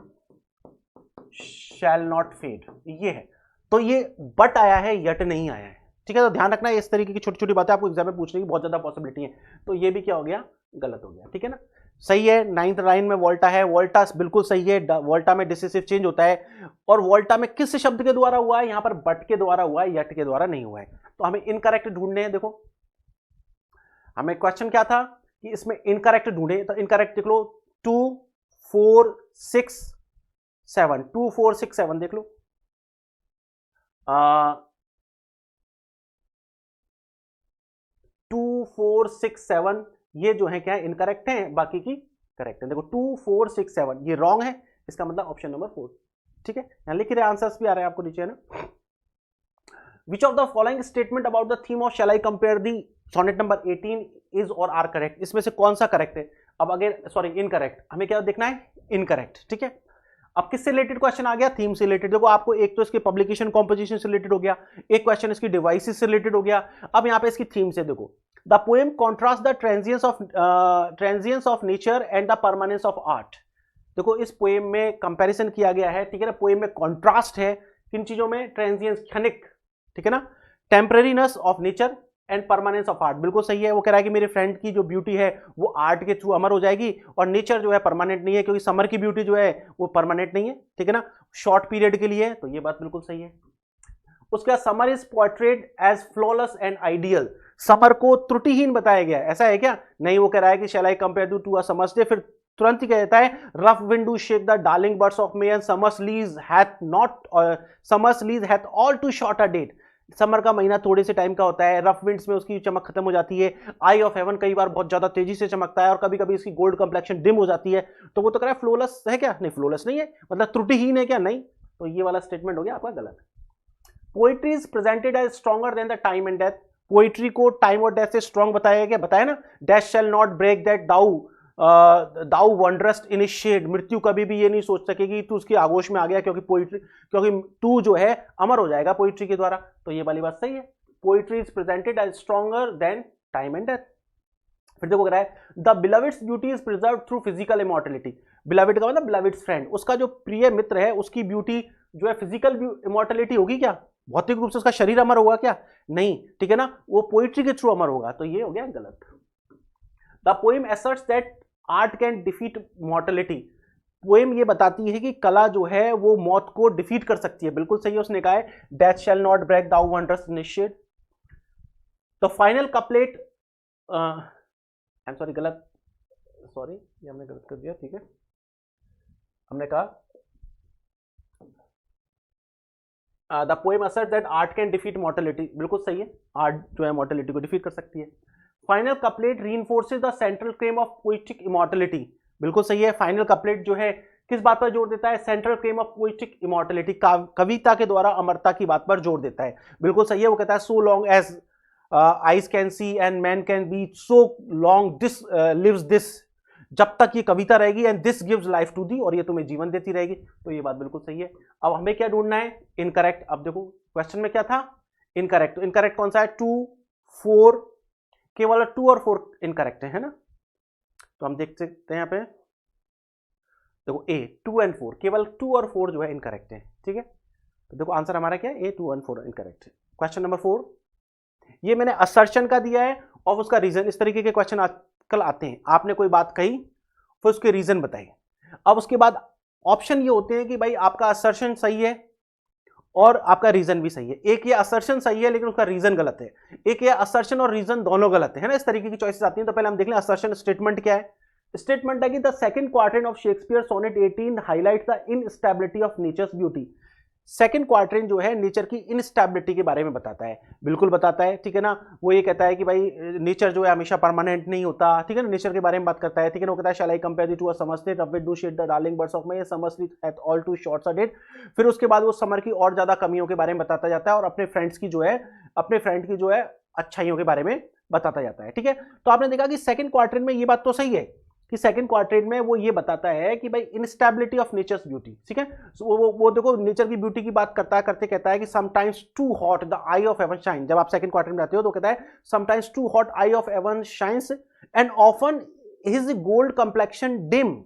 shall not fade, ये है। तो ये बट आया है, यट नहीं आया है, ठीक है। तो ध्यान रखना, इस तरीके की छोटी छोटी बातें आपको एग्जाम में पूछने की बहुत ज्यादा पॉसिबिलिटी है। तो ये भी क्या हो गया, गलत हो गया, ठीक है ना। सही है, 9th लाइन में वोल्टा है, वोल्टा बिल्कुल सही है। वोल्टा में डिसिसिव चेंज होता है, और वोल्टा में किस शब्द के द्वारा हुआ है, यहां पर बट के द्वारा हुआ है, यट के द्वारा नहीं हुआ है। तो हमें इनकरेक्ट ढूंढने हैं। देखो हमें क्वेश्चन क्या था कि इसमें इनकरेक्ट ढूंढे, तो इनकरेक्ट देख लो 2 4 6 7, 2 4 6 7 देख लो। 2 4 6 7 ये जो है क्या है, इनकरेक्ट है, बाकी की करेक्ट है। देखो 2 4 6 7 ये रॉन्ग है, इसका मतलब ऑप्शन नंबर 4, ठीक है। यहां लिख रहे आंसर्स भी आ रहे हैं आपको नीचे, है ना। Which of the following statement about the theme of shall I compare thee sonnet number 18 is or are correct, इसमें से कौन सा करेक्ट है। अब अगेन सॉरी इनकरेक्ट, हमें क्या देखना है, इनकरेक्ट, ठीक है। अब किससे रिलेटेड क्वेश्चन आ गया, थीम से रिलेटेड। देखो आपको एक तो इसके पब्लिकेशन कॉम्पोजिशन से रिलेटेड हो गया, एक क्वेश्चन इसकी डिवाइसेस से रिलेटेड हो गया। अब यहां पे इसकी थीम से देखो, the poem contrast the transience of nature and the permanence of art. देखो इस पोएम में कंपैरिजन किया गया है, ठीक है ना। पोएम में कॉन्ट्रास्ट है किन चीजों में, ट्रांजिएंस क्षणिक, ठीक है ना, temporariness of nature and permanence of art, बिल्कुल सही है। वो कह रहा है कि मेरे फ्रेंड की जो ब्यूटी है वो आर्ट के थ्रू अमर हो जाएगी, और नेचर जो है परमानेंट नहीं है, क्योंकि समर की ब्यूटी जो है वो परमानेंट नहीं है, ठीक है ना, शॉर्ट पीरियड के लिए। तो ये बात बिल्कुल सही है। उसके बाद summer is portrayed as flawless and ideal, summer को त्रुटिहीन बताया गया, ऐसा है क्या, नहीं। वो कह रहा है कि shall I compare to a summer's day, फिर तुरंत ही कहता है rough wind do shake the darling birds of May and summer's lease hath all too short a date. Summer का महीना थोड़े से टाइम का होता है, रफ विंड्स में उसकी चमक खत्म हो जाती है। आई ऑफ हेवन कई बार बहुत ज्यादा तेजी से चमकता है, और कभी कभी इसकी गोल्ड कंप्लेक्शन डिम हो जाती है। तो वो तो कह रहा है फ्लोलेस है क्या, नहीं फ्लोलेस नहीं है, मतलब त्रुटिहीन है क्या, नहीं। तो ये वाला स्टेटमेंट हो गया आपका गलत। Poetry is presented as stronger than the time and death, poetry को टाइम और डेथ से स्ट्रॉन्ग बताया गया, बताया ना। Death shall not break that thou thou wander'st initiate, मृत्यु कभी भी ये नहीं सोच सकेगी तू उसकी आगोश में आ गया, क्योंकि तू जो है अमर हो जाएगा पोइट्री के द्वारा। तो ये वाली बात सही है, poetry is presented as stronger than time and death. फिर देखो कह रहा है the beloved's beauty is preserve through physical immortality, beloved का मतलब बिलविड्स फ्रेंड, उसका जो प्रिय मित्र है उसकी ब्यूटी जो है फिजिकल इमॉर्टलिटी होगी क्या, भौतिक रूप से उसका शरीर अमर होगा क्या, नहीं, ठीक है ना, वो पोइट्री के थ्रू अमर होगा। तो ये हो गया गलत। The poem asserts that art can defeat mortality, poem ये बताती है कि कला जो है वो मौत को डिफीट कर सकती है, बिल्कुल सही है, उसने कहा है death shall not break thou wander'st initiate. The final couplet, I am sorry गलत, सॉरी ये हमने गलत कर दिया, ठीक है, हमने कहा the poem asserts that art can defeat mortality, बिल्कुल सही है, आर्ट जो है मॉर्टलिटी को डिफीट कर सकती है। Final couplet reinforces the central claim of poetic immortality, बिल्कुल सही है, फाइनल कपलेट जो है किस बात पर जोर देता है, central claim of poetic immortality, कविता के द्वारा अमरता की बात पर जोर देता है, बिल्कुल सही है। वो कहता है so long as eyes can see and man can be, so long this lives this, जब तक ये कविता रहेगी, and this gives life to thee, और ये तुम्हें जीवन देती रहेगी। तो ये बात बिल्कुल सही है। अब हमें क्या ढूंढना है, इनकरेक्ट। अब देखो क्वेश्चन में क्या था, इनकरेक्ट, इनकरेक्ट कौन सा है, 2 4, केवल 2 और 4 इनकरेक्ट है ना, तो हम देख सकते हैं यहाँ पे, देखो ए 2 एंड 4, केवल 2 और 4 जो है इनकरेक्ट है, ठीक है। तो देखो आंसर हमारा क्या है, ए 2 एंड 4 इनकरेक्ट है। क्वेश्चन नंबर 4, ये मैंने असर्शन का दिया है और उसका रीजन, इस तरीके के क्वेश्चन आजकल आते हैं, आपने कोई बात कही फिर उसके रीजन बताइए। अब उसके बाद ऑप्शन ये होते हैं कि भाई आपका असर्शन सही है और आपका रीजन भी सही है, एक ये असर्शन सही है लेकिन उसका रीजन गलत है, एक ये असर्शन और रीजन दोनों गलत है ना, इस तरीके की चॉइसेस आती हैं। तो पहले हम देख लें असर्शन स्टेटमेंट क्या है। स्टेटमेंट है कि the second quadrant of Shakespeare sonnet 18 highlights the instability of nature's beauty, second quadrant जो है नेचर की इनस्टेबिलिटी के बारे में बताता है, बिल्कुल बताता है, ठीक है ना। वो ये कहता है कि भाई नेचर जो है हमेशा परमानेंट नहीं होता, ठीक है ना, नेचर के बारे में बात करता है, ठीक है ना। वो कहता है shall I compare to a summer slit of do shade the darling birds of my summer slit at all too shorts a date. फिर उसके बाद वो समर की और ज्यादा कमियों के बारे में बताता जाता है और अपने फ्रेंड्स की जो है, अपने फ्रेंड की जो है अच्छाइयों के बारे में बताता जाता है, ठीक है। तो आपने देखा कि सेकंड क्वाड्रेंट में ये बात तो सही है कि सेकंड क्वाड्रेंट में वो ये बताता है कि भाई इनस्टेबिलिटी ऑफ नेचर्स ब्यूटी, ठीक है। वो देखो नेचर की ब्यूटी की बात करता है, करते कहता है कि sometimes too hot the eye of heaven shine, जब आप सेकंड क्वाड्रेंट में आते हो तो कहता है sometimes too hot eye of heaven shines and often his gold complexion dim,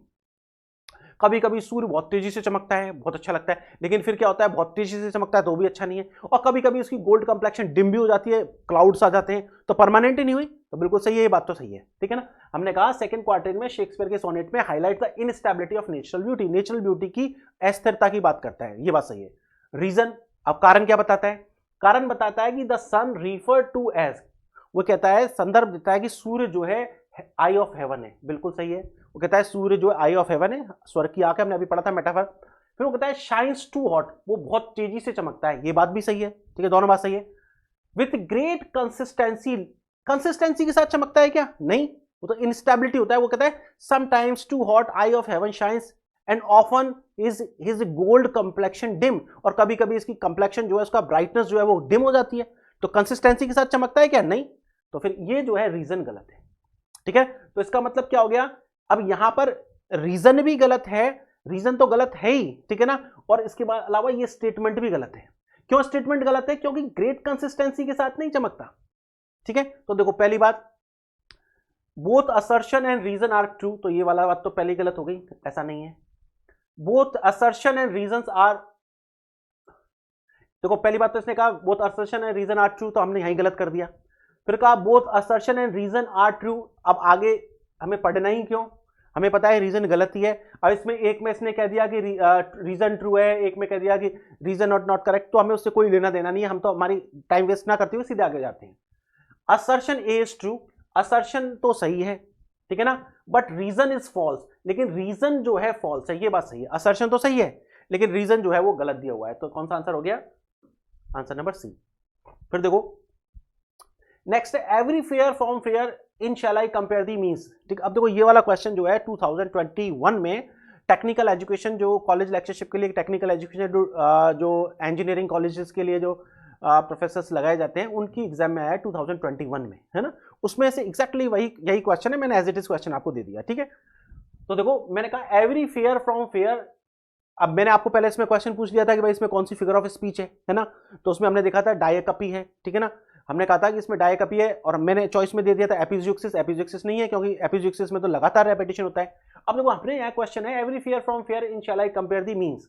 कभी कभी सूर्य बहुत तेजी से चमकता है, बहुत अच्छा लगता है, लेकिन फिर क्या होता है, बहुत तेजी से चमकता है तो भी अच्छा नहीं है, और कभी कभी उसकी गोल्ड कंप्लेक्शन डिम भी हो जाती है, क्लाउड्स आ जाते हैं, तो परमानेंट ही नहीं हुई। तो बिल्कुल सही है, ये बात तो सही है, ठीक है ना। हमने कहा सेकंड क्वाड्रेंट में शेक्सपियर के सोनेट में highlight the instability of natural beauty, natural beauty की अस्थिरता की बात करता है, ये बात सही है। रीजन, अब कारण क्या बताता है, कारण बताता है कि the sun refer to as, वो कहता है संदर्भ देता है कि सूर्य जो है आई ऑफ हेवन है, बिल्कुल सही है। वो कहता है सूर्य जो आई ऑफ हेवन है, स्वर्ग की आंख है, हमने अभी पढ़ा था मेटाफर। फिर वो कहता है शाइन्स टू हॉट, वो बहुत तेजी से चमकता है, ये बात भी सही है, ठीक है, दोनों बात सही है। विथ ग्रेट कंसिस्टेंसी, कंसिस्टेंसी के साथ चमकता है क्या, नहीं, वो तो इंस्टेबिलिटी होता है। वो कहता है sometimes too hot eye of heaven shines and often is his gold complexion dim, और कभी कभी इसकी कंप्लेक्शन जो है, उसका ब्राइटनेस जो है वो डिम हो जाती है। तो कंसिस्टेंसी के साथ चमकता है क्या, नहीं, तो फिर ये जो है रीजन गलत है, ठीक है। तो इसका मतलब क्या हो गया, अब यहां पर रीजन भी गलत है, रीजन तो गलत है ही, ठीक है ना, और इसके बाद अलावा ये स्टेटमेंट भी गलत है। क्यों स्टेटमेंट गलत है, क्योंकि ग्रेट कंसिस्टेंसी के साथ नहीं चमकता, ठीक है। तो देखो पहली बात, both assertion and reason are true, तो ये वाला बात तो पहली गलत हो गई, ऐसा नहीं है। Both assertion and reason are, देखो पहली बात तो इसने कहा both assertion and reason are true, तो हमने यहीं गलत कर दिया। फिर कहा both assertion and reason are true, अब आगे हमें पढ़ना ही क्यों, हमें पता है रीजन गलत ही है। अब इसमें एक में इसने कह दिया कि रीजन ट्रू है, एक में कह दिया कि रीजन नॉट करेक्ट, तो हमें उससे कोई लेना देना नहीं है, हम तो हमारी टाइम वेस्ट ना करते हुए सीधे आगे जाते हैं। Assertion A is true, assertion तो सही है, ठीक है ना, बट रीजन इज फॉल्स, लेकिन रीजन जो है फॉल्स है, ये बात सही है। असर्शन तो सही है लेकिन रीजन जो है वो गलत दिया हुआ है, तो कौन सा आंसर हो गया, आंसर नंबर सी। फिर देखो next, every fair from fair in shall I compare thee means, ठीक। अब देखो ये वाला क्वेश्चन जो है 2021 में टेक्निकल एजुकेशन, जो कॉलेज लेक्चरशिप के लिए टेक्निकल एजुकेशन जो इंजीनियरिंग कॉलेजेस के लिए जो प्रोफेसर्स लगाए जाते हैं, उनकी एग्जाम में आया 2021 में, है ना। उसमें से एग्जैक्टली यही क्वेश्चन है, मैंने एज इट इज क्वेश्चन आपको दे दिया, ठीक है। तो देखो मैंने कहा एवरी फेयर फ्रॉम फेयर। अब मैंने आपको पहले इसमें क्वेश्चन पूछ लिया था कि भाई इसमें कौन सी फिगर ऑफ स्पीच है ना। तो उसमें हमने देखा था डायकपी है, ठीक है ना। हमने कहा था कि इसमें डायकपी है और मैंने चॉइस में दे दिया था एपिज़्यूक्सिस। एपिज़्यूक्सिस नहीं है क्योंकि एपिज़्यूक्सिस में तो लगातार रेपिटेशन होता है। अब देखो हमने यहाँ क्वेश्चन है every fair from fair in shall I compare thee means.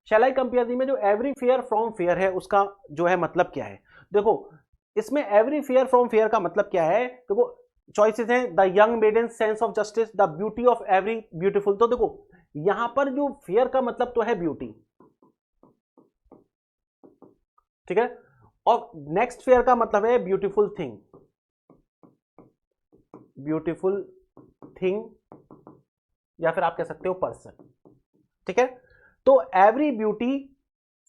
Shall I compare thee में जो एवरी फेयर फ्रॉम फेयर है उसका जो है मतलब क्या है। देखो इसमें एवरी फेयर फ्रॉम फेयर का मतलब क्या है। देखो चॉइसेस हैं the young maiden sense of justice, the beauty of every beautiful. तो देखो यहां पर जो फेयर का मतलब तो है ब्यूटी, ठीक है, और नेक्स्ट फेयर का मतलब है ब्यूटीफुल थिंग, ब्यूटीफुल थिंग या फिर आप कह सकते हो पर्सन, ठीक है। तो every beauty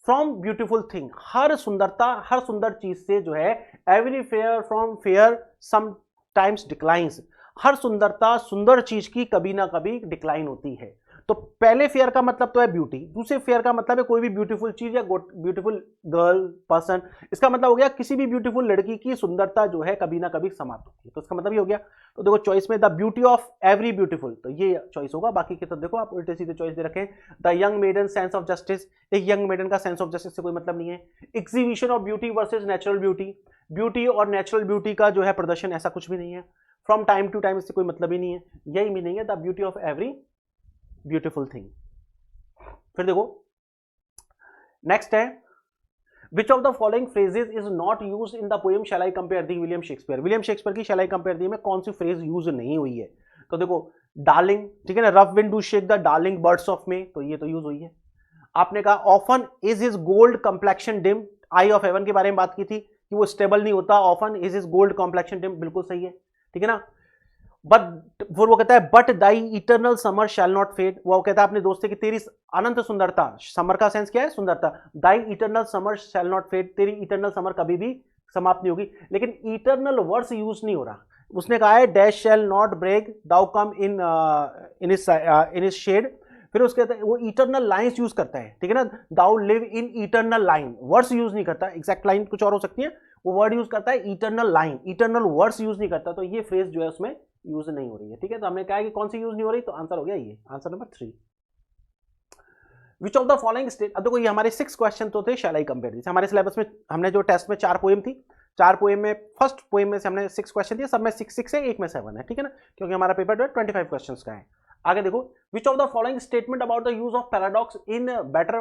from beautiful thing, हर सुंदरता, हर सुंदर चीज से जो है every fair from fair sometimes declines, हर सुंदरता सुंदर चीज की कभी ना कभी डिक्लाइन होती है। तो पहले फेयर का मतलब तो है ब्यूटी, दूसरे फेयर का मतलब है कोई भी ब्यूटीफुल चीज या ब्यूटीफुल गर्ल पर्सन। इसका मतलब हो गया किसी भी ब्यूटीफुल लड़की की सुंदरता जो है कभी ना कभी समाप्त होती है, तो इसका मतलब ही हो गया। तो देखो चॉइस में the beauty of every beautiful, तो ये चॉइस होगा। बाकी के तो देखो आप उल्टे सीधे चॉइस दे रखे। The young maiden sense of justice, एक यंग मेडन का सेंस ऑफ जस्टिस से कोई मतलब नहीं है। Exhibition of beauty versus natural beauty, beauty और नेचुरल ब्यूटी का जो है प्रदर्शन, ऐसा कुछ भी नहीं है। फ्रॉम टाइम टू टाइम इससे कोई मतलब ही नहीं है, यही मीनिंग है the beauty of every beautiful thing. फिर देखो नेक्स्ट है which of the following phrases is not used in the poem shall I compare thee William Shakespeare. William Shakespeare की शैल आई कंपेयर दी में कौन सी phrase use नहीं हुई है। तो देखो डार्लिंग, ठीक है ना, rough wind do shake the darling birds of मे, तो ये तो यूज हुई है। आपने कहा often is his gold complexion dim, I of haven के बारे में बात की थी कि वो स्टेबल नहीं होता, often is his gold complexion dim, बिल्कुल सही है, ठीक है ना। बट वो कहता है but thy eternal summer shall not fade, वो कहता है अपने दोस्त की तेरी अनंत सुंदरता, समर का सेंस क्या है सुंदरता, thy eternal summer shall not fade, तेरी इटरनल समर कभी भी समाप्त नहीं होगी। लेकिन इटरनल वर्ड्स यूज नहीं हो रहा, उसने कहा है dash shall not break thou come in is shade. फिर उसके वो इटरनल लाइंस यूज करता है, ठीक है ना, thou live in eternal line, words use नहीं करता। एग्जैक्ट लाइन कुछ और हो सकती है, वो वर्ड यूज करता है eternal line, eternal words use नहीं करता। तो ये फ्रेज जो है उसमें यूज नहीं हो रही है, ठीक है। तो हमने कहा कि कौन सी यूज नहीं हो रही, तो आंसर हो गया ये, answer number 3। Which of the following state, अब देखो ये हमारे 6 क्वेश्चन तो थे शैल आई कंपेयर, जैसे हमारे सिलेबस में हमने जो टेस्ट में 4 पोएम थी, 4 पोएम में फर्स्ट पोएम में से हमने 6 क्वेश्चन दिए, सब में 6 है, एक में 7 है, ठीक है ना, क्योंकि हमारा पेपर जो है 25 क्वेश्चन का है। आगे देखो विच of the following statement about the use of paradox in better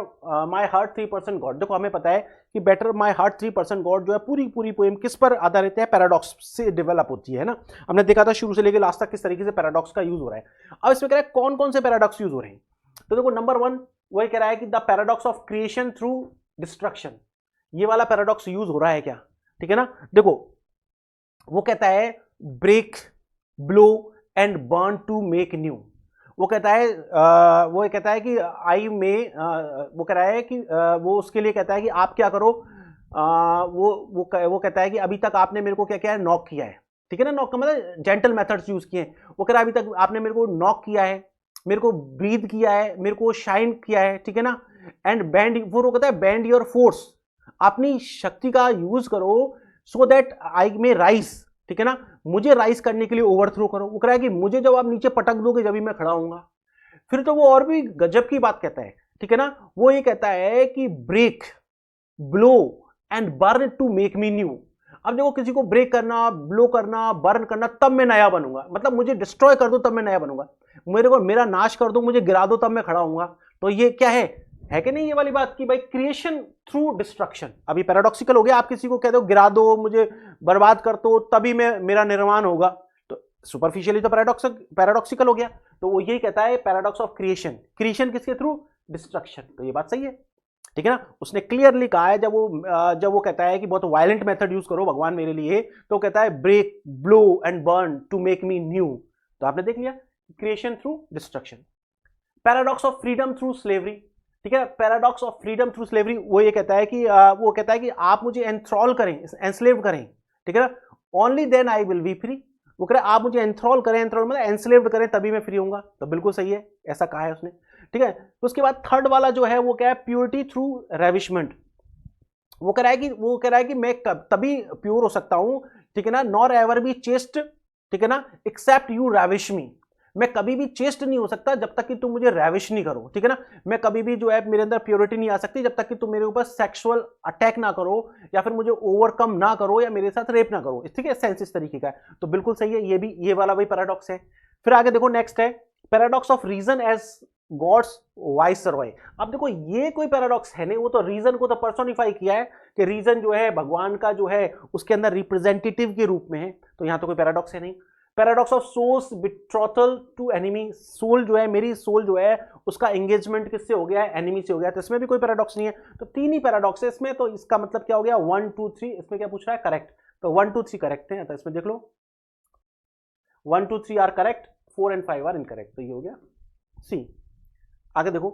my heart 3% God. देखो हमें पता है कि बेटर माई हार्ट 3% गॉड जो है पूरी पोएम किस पर आधारित है, पैराडॉक्स से डेवलप होती है ना। हमने देखा था शुरू से लेकर लास्ट तक किस तरीके से पैराडॉक्स का यूज हो रहा है। अब इसमें कह रहा है कौन कौन से पैराडॉक्स यूज हो रहे हैं। तो देखो नंबर 1 वही कह रहा है कि the paradox of creation through destruction, ये वाला पैराडॉक्स यूज हो रहा है क्या, ठीक है ना। देखो वो कहता है break, blow and burn to make new. वो कहता है कि आई में वो कह रहा है कि वो उसके लिए कहता है कि आप क्या करो, वो कहता है कि अभी तक आपने मेरे को क्या किया है, नॉक किया है, ठीक है ना। नॉक का मतलब जेंटल मेथड्स यूज किए हैं। वो कह रहा है अभी तक आपने मेरे को नॉक किया है, मेरे को ब्रीथ किया है, मेरे को शाइन किया है, ठीक है ना। एंड बैंड, वो कहता है बैंड योर फोर्स, अपनी शक्ति का यूज करो so that I may rise, ठीक है ना, मुझे राइज करने के लिए ओवरथ्रो करो। वो कह रहा है कि मुझे जब आप नीचे पटक दोगे जब भी मैं खड़ा होऊंगा। फिर तो वो और भी गजब की बात कहता है, ठीक है ना। वो ये कहता है कि break, blow and burn to make me new. अब देखो किसी को ब्रेक करना, ब्लो करना, बर्न करना, तब मैं नया बनूंगा, मतलब मुझे डिस्ट्रॉय कर दो तब मैं नया बनूंगा, मेरे को मेरा नाश कर दो, मुझे गिरा दो तब मैं खड़ा होऊंगा। तो ये क्या है कि नहीं ये वाली बात की भाई क्रिएशन थ्रू डिस्ट्रक्शन। अभी पैराडॉक्सिकल हो गया, आप किसी को कह दो गिरा दो, मुझे बर्बाद कर दो, तभी मेरा निर्माण होगा, तो सुपरफिशियली तो पैराडॉक्सिकल हो गया। तो वो यही कहता है पैराडॉक्स ऑफ क्रिएशन, क्रिएशन किसके थ्रू, डिस्ट्रक्शन। तो ये बात सही है, ठीक है ना। उसने क्लियरली कहा है जब वो कहता है कि बहुत वायलेंट मेथड यूज करो भगवान मेरे लिए, तो कहता है break, blow and burn to make me new. तो आपने देख लिया creation through destruction. Paradox of freedom through slavery, ठीक है, paradox of freedom through slavery, वो ये कहता है कि आप मुझे एंथ्रॉल करें, एंस्लेव करें, ठीक है ना, only then I will be free. वो कह रहा है आप मुझे एंथ्रॉल करें, एंथ्रॉल मतलब एंस्लेव्ड करें तभी मैं फ्री होऊंगा। तो बिल्कुल सही है, ऐसा कहा है उसने, ठीक है। तो उसके बाद थर्ड वाला जो है वो क्या है, प्योरिटी थ्रू रेविशमेंट। वो कह रहा है कि मैं तभी प्योर हो सकता हूं, ठीक है ना, नॉर एवर बी चेस्ट, ठीक है ना, एक्सेप्ट यू रैविश मी। मैं कभी भी चेस्ट नहीं हो सकता जब तक कि तुम मुझे रैविश नहीं करो, ठीक है ना। मैं कभी भी जो है मेरे अंदर प्योरिटी नहीं आ सकती जब तक कि तुम मेरे ऊपर सेक्सुअल अटैक ना करो, या फिर मुझे ओवरकम ना करो, या मेरे साथ रेप ना करो, ठीक है, सेंस इस तरीके का है। तो बिल्कुल सही है, ये भी, ये वाला भी पैराडॉक्स है। फिर आगे देखो, नेक्स्ट है paradox of reason as God's viceroy. अब देखो ये कोई पैराडॉक्स है नहीं, वो तो रीजन को तो पर्सोनिफाई किया है कि रीजन जो है भगवान का जो है उसके अंदर रिप्रेजेंटेटिव के रूप में है, तो यहां तो कोई पैराडॉक्स है नहीं। Paradox of souls betrothal to enemy, soul जो है, मेरी सोल जो है उसका एंगेजमेंट किससे हो गया है, एनिमी से हो गया, तो इसमें भी कोई पैराडॉक्स नहीं है। तो तीन ही पैराडॉक्स है इसमें, तो इसका मतलब क्या हो गया, 1 2 3, इसमें क्या पूछ रहा है, करेक्ट, तो 1 2 3 करेक्ट है, तो इसमें देख लो 1 2 3 are correct, 4 and 5 are incorrect, तो ये हो गया सी। आगे देखो,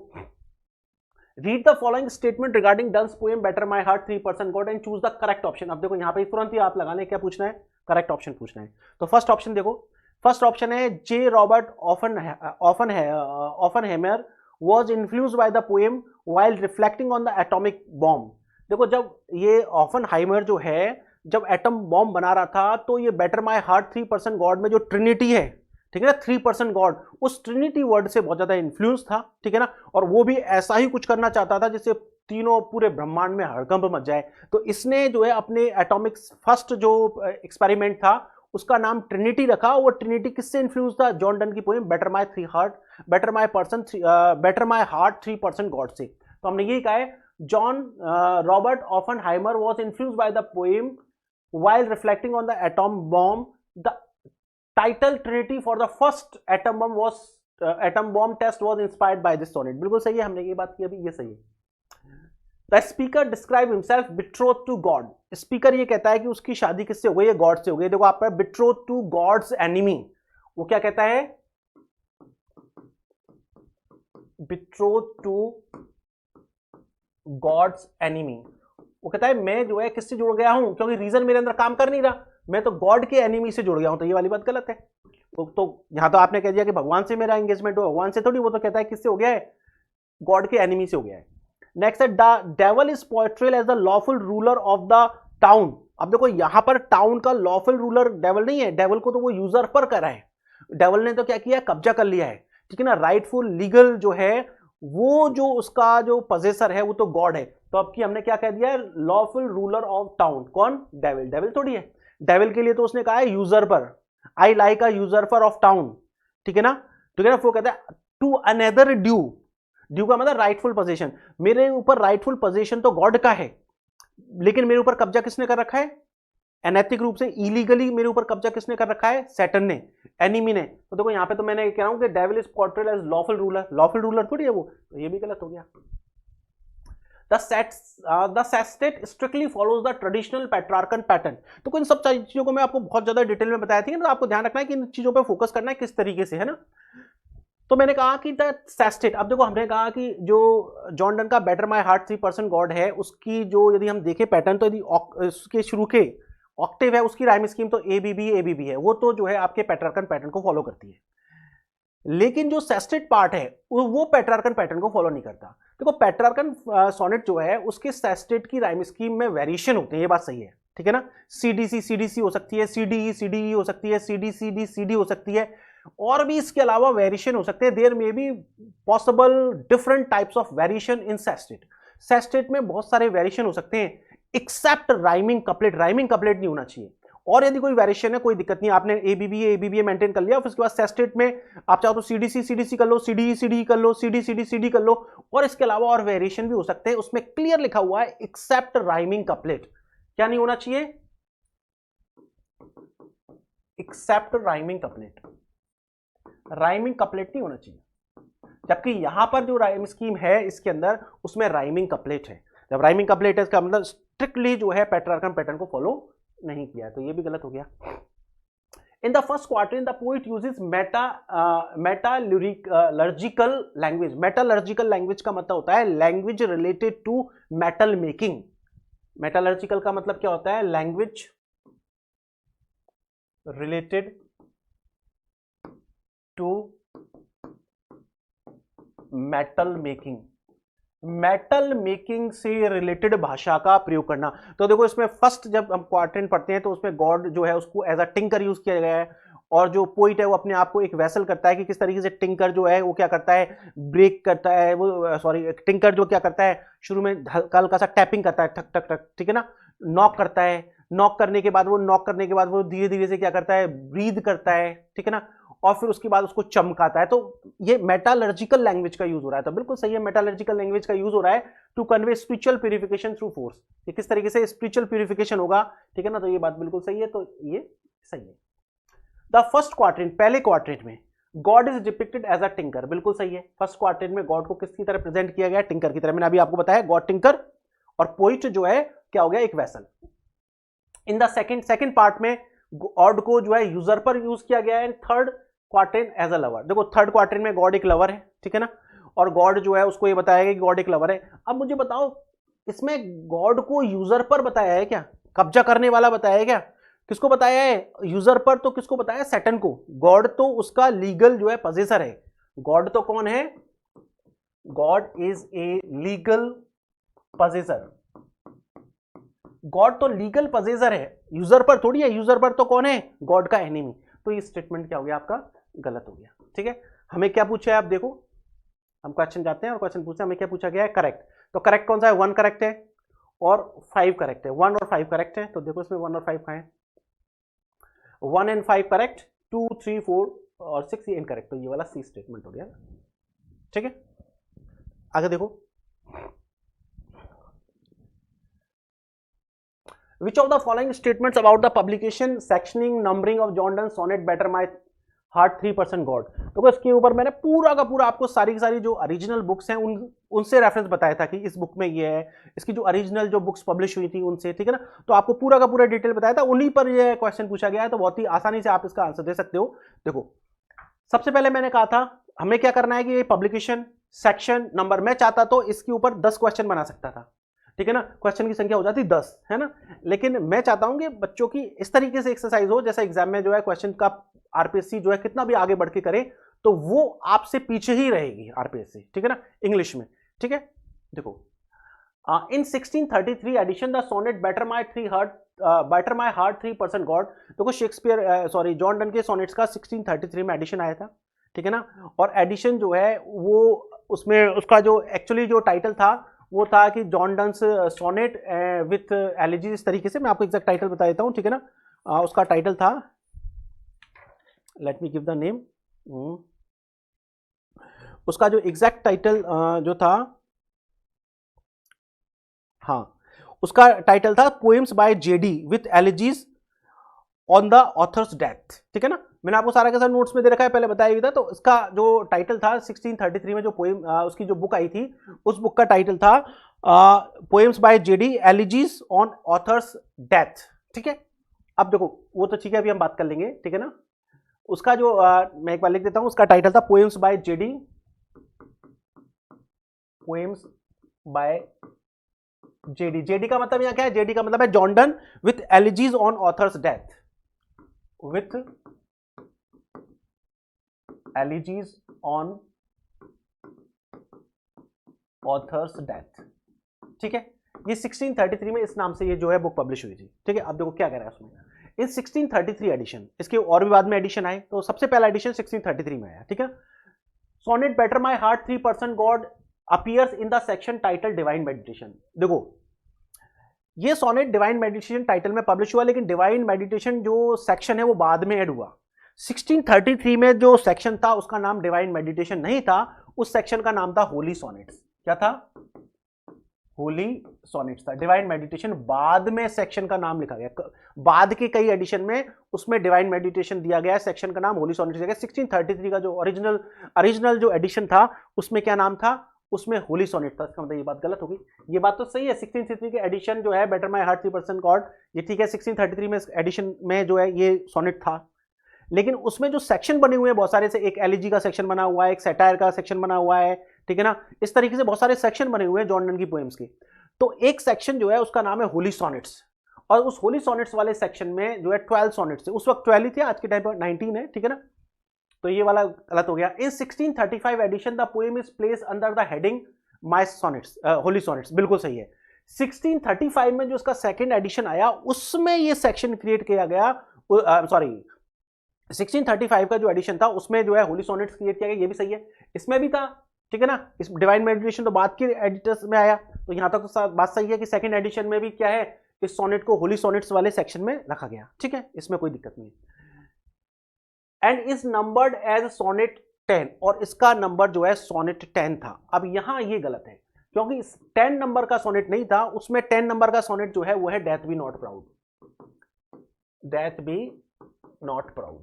read the following statement regarding Donne's poem batter my heart 3% God and choose the correct option. अब देखो यहाँ पे तुरंत ही आप लगाने, क्या पूछना है, करेक्ट ऑप्शन पूछना है। तो फर्स्ट ऑप्शन देखो, फर्स्ट ऑप्शन है J Robert Oppenheimer was influenced by the poem while reflecting on the atomic bomb. देखो जब ये ऑफनहाइमर जो है जब एटम बॉम्ब बना रहा था, तो ये बेटर माय हार्ट 3% गॉड में जो ट्रिनिटी है, ठीक है ना, 3% गॉड, उस ट्रिनिटी वर्ड से बहुत ज्यादा इन्फ्लुएंस था, ठीक है ना, और वो भी ऐसा ही कुछ करना चाहता था जिससे तीनों पूरे ब्रह्मांड में हड़कंप मच जाए। तो इसने जो है अपने एटॉमिक फर्स्ट जो एक्सपेरिमेंट था उसका नाम ट्रिनिटी रखा। वो ट्रिनिटी किससे इन्फ्लुएंस था, जॉन डन की poem batter my heart 3% God से। तो हमने यही कहा है, John Robert Oppenheimer was influenced by the poem while reflecting on the atom bomb. The title Trinity for the first atom bomb test was inspired by this sonnet. बिल्कुल सही है, हमने ये बात की अभी, ये सही है। The speaker describe himself betrothed to God. Speaker ये कहता है कि उसकी शादी किससे हो गई है, गॉड से हो गई। देखो आप पर betrothed to God's enemy, वो क्या कहता है, betrothed to God's enemy। वो कहता है मैं जो है किससे जुड़ गया हूं, क्योंकि रीजन मेरे अंदर काम कर नहीं रहा, मैं तो गॉड के एनिमी से जुड़ गया हूं। तो ये वाली बात गलत है। तो यहां तो आपने कह दिया कि भगवान से मेरा एंगेजमेंट हो, भगवान से थोड़ी, वो तो कहता है किससे हो गया है, गॉड के एनिमी से हो गया है। नेक्स्ट है devil is portrayed as the lawful ruler of the town. अब देखो यहां पर टाउन का लॉफुल रूलर डेविल नहीं है, डेविल को तो वो यूजर पर करा है, डेविल ने तो क्या किया, कब्जा कर लिया है, ठीक है ना। राइटफुल लीगल जो है वो जो उसका जो पजेसर है वो तो गॉड है। तो अब की हमने क्या कह दिया है, लॉफुल रूलर ऑफ टाउन, कौन, डेविल। डेविल थोड़ी है, डेविल के लिए तो उसने कहा है यूजर पर, आई लाइक अ यूजर पर ऑफ टाउन, ठीक है ना, ठीक है ना। वो कहता है टू अनदर ड्यू, ड्यू का मतलब राइटफुल पोजीशन, मेरे ऊपर राइटफुल पोजीशन तो गॉड का है, लेकिन मेरे ऊपर कब्जा किसने कर रखा है, अनैतिक रूप से, इलीगली मेरे ऊपर कब्जा किसने कर रखा है, सैटर्न ने, एनिमी ने। तो देखो यहां पे तो मैंने कह रहा हूं कि devil is portrayed as lawful ruler, lawful ruler थोड़ी है वो, तो ये भी गलत हो गया। The sestet strictly follows the traditional Petrarchan pattern। तो इन सब चीजों को मैं आपको बहुत ज्यादा डिटेल में बताया थी ना, तो आपको ध्यान रखना है कि इन चीजों पे फोकस करना है किस तरीके से, है ना। तो मैंने कहा कि द सेस्टेट, अब देखो हमने कहा कि जो जॉन डन का बेटर माय हार्ट 3% गॉड है, उसकी जो यदि हम देखें पैटर्न, तो यदि उसके शुरू के ऑक्टेव है उसकी राइम स्कीम तो ए बी बी है, वो तो जो है आपके पेट्रार्कन पैटर्न को फॉलो करती है। लेकिन जो सेस्टेट पार्ट है वो पेट्रार्कन पैटर्न को फॉलो नहीं करता। देखो पेट्रार्कन सोनेट जो है उसके सेस्टेट की राइम स्कीम में वेरिएशन होते हैं, ये बात सही है, ठीक है ना। सीडीसी हो सकती है, सीडीई हो सकती है, सीडी हो सकती है, और भी इसके अलावा वेरिएशन हो सकते हैं। There may be possible different types of variation in sestet. Sestet में बहुत सारे वेरिएशन हो सकते हैं, except rhyming couplet, rhyming couplet नहीं होना चाहिए। और यदि कोई वेरिएशन है कोई दिक्कत नहीं, आपने एबीबीए मेंटेन कर लिया, फिर उसके बाद सेस्टेट में आप चाहो तो सीडीसी कर लो, सीडी कर लो, सीडी कर लो, और इसके अलावा और वेरिएशन भी हो सकते हैं। उसमें क्लियर लिखा हुआ है एक्सेप्ट राइमिंग कपलेट, क्या नहीं होना चाहिए, except rhyming couplet, rhyming couplet नहीं होना चाहिए। जबकि यहां पर जो राइम स्कीम है इसके अंदर उसमें राइमिंग कपलेट है। जब राइमिंग कपलेट है इसका मतलब स्ट्रिक्टली जो है पेट्रार्कन पैटर्न को फॉलो नहीं किया, तो ये भी गलत हो गया। In the first quarter the poet uses metallurgical language. Metallurgical language का मतलब होता है language related to metal making. Metallurgical का मतलब क्या होता है, language related to metal making, metal making से रिलेटेड भाषा का प्रयोग करना। तो देखो इसमें फर्स्ट जब हम क्वाड्रेंट पढ़ते हैं तो उसमें गॉड जो है उसको एज अ टिंकर यूज किया गया है, और जो पोइट है वो अपने आप को एक वेसल करता है कि किस तरीके से टिंकर जो है वो क्या करता है, ब्रेक करता है, वो सॉरी टिंकर जो क्या करता है शुरू में हल्का हल्का सा टैपिंग करता है, ठक ठक ठक, ठीक है ना, नॉक करता है, नॉक करने के बाद वो धीरे धीरे से क्या करता है, ब्रीद करता है, ठीक है ना, और फिर उसके बाद उसको चमकाता है। तो ये मेटालर्जिकल लैंग्वेज का यूज हो रहा है, तो बिल्कुल सही है, मेटालर्जिकल लैंग्वेज का यूज हो रहा है to convey spiritual purification through force. ये किस तरीके से स्पिरिचुअल प्यूरिफिकेशन होगा, ठीक है ना, तो ये बात बिल्कुल सही है, तो ये सही है। द फर्स्ट क्वाड्रेंट, पहले क्वाड्रेंट में God is depicted as a tinker, बिल्कुल सही है। फर्स्ट क्वाड्रेंट में गॉड को किसकी तरह प्रेजेंट किया गया, टिंकर की तरह। मैंने अभी आपको बताया गॉड टिंकर, और पोइट जो है क्या हो गया, एक vessel. In the second part में गॉड को जो है यूजर पर यूज किया गया है। Third quadrant as a lover, देखो थर्ड क्वाड्रेंट में गॉड एक लवर है, ठीक है ना, और गॉड जो है उसको ये बताया गया कि गॉड एक लवर है। अब मुझे बताओ इसमें गॉड को यूजर पर बताया है क्या, कब्जा करने वाला बताया है क्या, किसको बताया है, यूजर पर, तो किसको बताया, सैटर्न को। गॉड तो उसका लीगल जो है पजेसर है, गॉड तो कौन है, God is a legal possessor, God तो लीगल पजेसर है, यूजर पर थोड़ी है, यूजर पर तो कौन है, गॉड का एनिमी। तो ये स्टेटमेंट क्या हो गया आपका, गलत हो गया, ठीक है। हमें क्या पूछा है, आप देखो हम क्वेश्चन जाते हैं और क्वेश्चन पूछते हैं, हमें क्या पूछा गया है, करेक्ट। तो करेक्ट कौन सा है, 1 करेक्ट है और 5 करेक्ट है, 1 और 5 करेक्ट है। तो देखो इसमें 1 और 5 कहां है, 1 एंड 5 करेक्ट, 2 3 4 और 6 ये इनकरेक्ट। तो ये वाला सी स्टेटमेंट हो गया, ठीक है। आगे देखो, which of the following statements about the publication, sectioning, numbering of John Donne's sonnet better my heart 3% God। तो इसके ऊपर मैंने पूरा का पूरा आपको सारी की सारी जो ओरिजिनल बुक्स हैं उनसे रेफरेंस बताया था कि इस बुक में ये है, इसकी जो ओरिजिनल जो बुक्स पब्लिश हुई थी उनसे, ठीक है ना। तो आपको पूरा का पूरा डिटेल बताया था, उन्हीं पर ये क्वेश्चन पूछा गया है, तो बहुत ही आसानी से आप इसका आंसर दे सकते हो। देखो सबसे पहले मैंने कहा था हमें क्या करना है कि ये पब्लिकेशन, सेक्शन, नंबर, मैं चाहता तो इसके ऊपर 10 क्वेश्चन बना सकता था, ठीक है ना, क्वेश्चन की संख्या हो जाती 10, है ना। लेकिन मैं चाहता हूं कि बच्चों की इस तरीके से एक्सरसाइज हो जैसा एग्जाम में जो है क्वेश्चन का आरपीएससी जो है कितना भी आगे बढ़ के करे तो वो आपसे पीछे ही रहेगी आरपीएससी, ठीक है ना, इंग्लिश में, ठीक है। देखो in 1633 edition the sonnet batter my heart 3% God. देखो शेक्सपियर सॉरी जॉन डन के सोनेट्स का 1633 में एडिशन आया था, ठीक है ना, और एडिशन जो है वो उसमें उसका जो एक्चुअली जो टाइटल था वो था कि जॉन डन्स सोनेट विथ एलिजी, इस तरीके से। मैं आपको एग्जैक्ट टाइटल बता देता हूँ, ठीक है ना। उसका टाइटल था, let me give the name, उसका जो एग्जैक्ट टाइटल जो था, हाँ उसका टाइटल था poems by JD with elegies on the author's death, ठीक है ना। मैंने आपको सारा के सारा नोट्स में दे रखा है, पहले बताया भी था। तो इसका जो टाइटल था 1633 में जो पोएम उसकी जो बुक आई थी उस बुक का टाइटल था poems by JD elegies on author's death, ठीक है। अब देखो वो तो ठीक है, अभी हम बात कर लेंगे, ठीक है ना। उसका जो मैं एक बार लिख देता हूं, उसका टाइटल था poems by JD, poems by JD. JD का मतलब यहां क्या है, जेडी का मतलब है John Donne with elegies on author's death, with elegies on author's death, ठीक है। ये 1633 में इस नाम से ये जो है बुक पब्लिश हुई थी, ठीक है। अब देखो क्या कह रहा है उसमें, इन 1633 एडिशन, इसके और भी बाद में एडिशन आए, तो सबसे पहला एडिशन 1633 में आया, ठीक है। Sonnet batter my heart 3% God appears in the section title divine meditation. देखो ये सोनेट डिवाइन मेडिटेशन टाइटल में पब्लिश हुआ, लेकिन डिवाइन मेडिटेशन जो सेक्शन है वो बाद में ऐड हुआ। 1633 में जो सेक्शन था उसका नाम डिवाइन मेडिटेशन नहीं था, उस सेक्शन का नाम था होली सोनेट्स। क्या था, होली सोनेट्स था। डिवाइन मेडिटेशन बाद में सेक्शन का नाम लिखा गया, बाद के कई एडिशन में उसमें डिवाइन मेडिटेशन दिया गया, सेक्शन का नाम होली सोनेट्स दिया गया। 1633 का जो ओरिजिनल जो एडिशन था उसमें क्या नाम था, उसमें होली सोनेट था। इसका मतलब ये बात गलत होगी, ये बात तो सही है। 1633 के एडिशन जो है बेटर माई हार्ट 3% गॉड, ये ठीक है। 1633 में एडिशन में जो है ये सोनेट था, लेकिन उसमें जो सेक्शन बने हुए हैं बहुत सारे से, एक एलिजी का सेक्शन बना हुआ है, एक सैटायर का सेक्शन बना हुआ है, ठीक है ना। इस तरीके से बहुत सारे सेक्शन बने हुए हैं जॉन डन की पोएम्स के। तो एक सेक्शन जो है उसका नाम है होली सोनेट्स, और उस होली सोनेट्स वाले सेक्शन में जो है 12 सोनेट्स है। उस वक्त 12 ही थे, आज के टाइम पर 19 है, ठीक है ना। तो ये वाला गलत हो गया। In 1635 edition the poem is place under the heading my sonnets, holy sonnets, बिल्कुल सही है। 1635 में जो इसका सेकंड एडिशन आया उसमें ये सेक्शन क्रिएट किया गया, सॉरी 1635 का जो एडिशन था उसमें जो है होली सोनेट्स क्रिएट किया गया, ये भी सही है, इसमें भी था, ठीक है ना। इस डिवाइन मेडिटेशन तो बाद के एडिटर्स में आया, तो यहां तक तो बात सही है कि सेकंड एडिशन में भी क्या है, इस सोनेट को होली सोनेट्स वाले सेक्शन में रखा गया, ठीक है, इसमें कोई दिक्कत नहीं। And is numbered as sonnet 10, और इसका नंबर जो है सोनेट 10 था। अब यहां ये गलत है, क्योंकि 10 नंबर का सोनेट नहीं था, उसमें 10 नंबर का सोनेट जो है वो है death B not proud, death B not proud,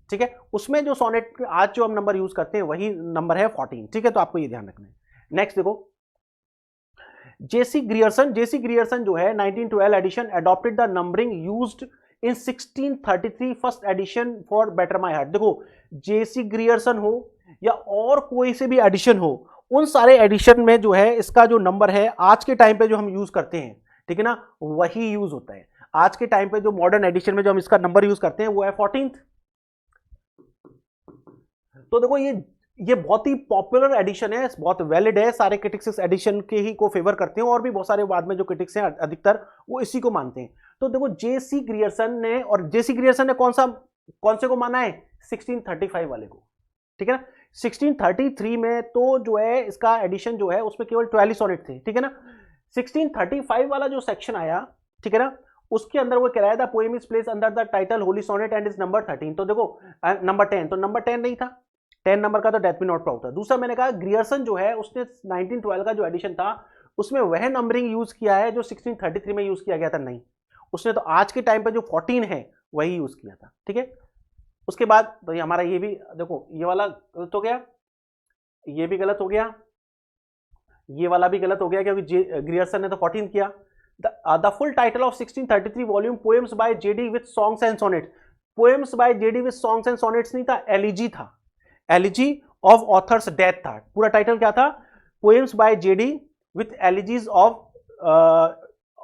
ठीक है। उसमें जो सोनेट आज जो हम नंबर यूज करते हैं वही नंबर है 14, ठीक है, तो आपको ये ध्यान रखना है। नेक्स्ट देखो, जेसी ग्रियर्सन जो है 1912 edition adopted the numbering used in 1633 first edition for batter my heart. देखो जेसी ग्रियर्सन हो या और कोई से भी एडिशन हो, उन सारे एडिशन में जो है इसका जो नंबर है आज के टाइम पे जो हम यूज करते हैं, ठीक है ना, वही यूज होता है। आज के टाइम पे जो मॉडर्न एडिशन में जो हम इसका नंबर यूज करते हैं वो है 14th। तो देखो ये बहुत ही पॉपुलर एडिशन है, बहुत वैलिड है, सारे क्रिटिक्स इस एडिशन के ही को फेवर करते हैं, और भी बहुत सारे बाद में जो क्रिटिक्स हैं अधिकतर वो इसी को मानते हैं। तो देखो जेसी ग्रियर्सन ने, और जेसी ग्रियर्सन ने कौन से को माना है, 1635 वाले को, ठीक है ना। 1633 में तो जो है इसका एडिशन जो है उसमें केवल 12 सोनेट थे, ठीक है ना। 1635 वाला जो सेक्शन आया, ठीक है ना, उसके अंदर वो कह रहा था poem is place under the title holy sonnet and is number 13। तो देखो नंबर 10, तो नंबर 10 नहीं था, 10 नंबर का तो डेथ बी नॉट प्राउड था। दूसरा मैंने कहा ग्रियर्सन जो है उसने 1912 का जो एडिशन था उसमें वह नंबरिंग यूज किया है जो 1633 में यूज किया गया था, नहीं, उसने तो आज के टाइम पे जो 14 है वही यूज किया था, ठीक है। उसके बाद तो ये हमारा ये भी देखो, ये वाला गलत हो गया, ये भी गलत हो गया, ये वाला भी गलत हो गया, क्योंकि ग्रियर्सन ने तो 14 किया। The full title of 1633 volume poems by JD with songs and sonnets, poems by JD with songs and sonnets नहीं था, एलिजी था, एलिजी ऑफ ऑथर्स डेथ था। पूरा टाइटल क्या था, poems by JD with elegies of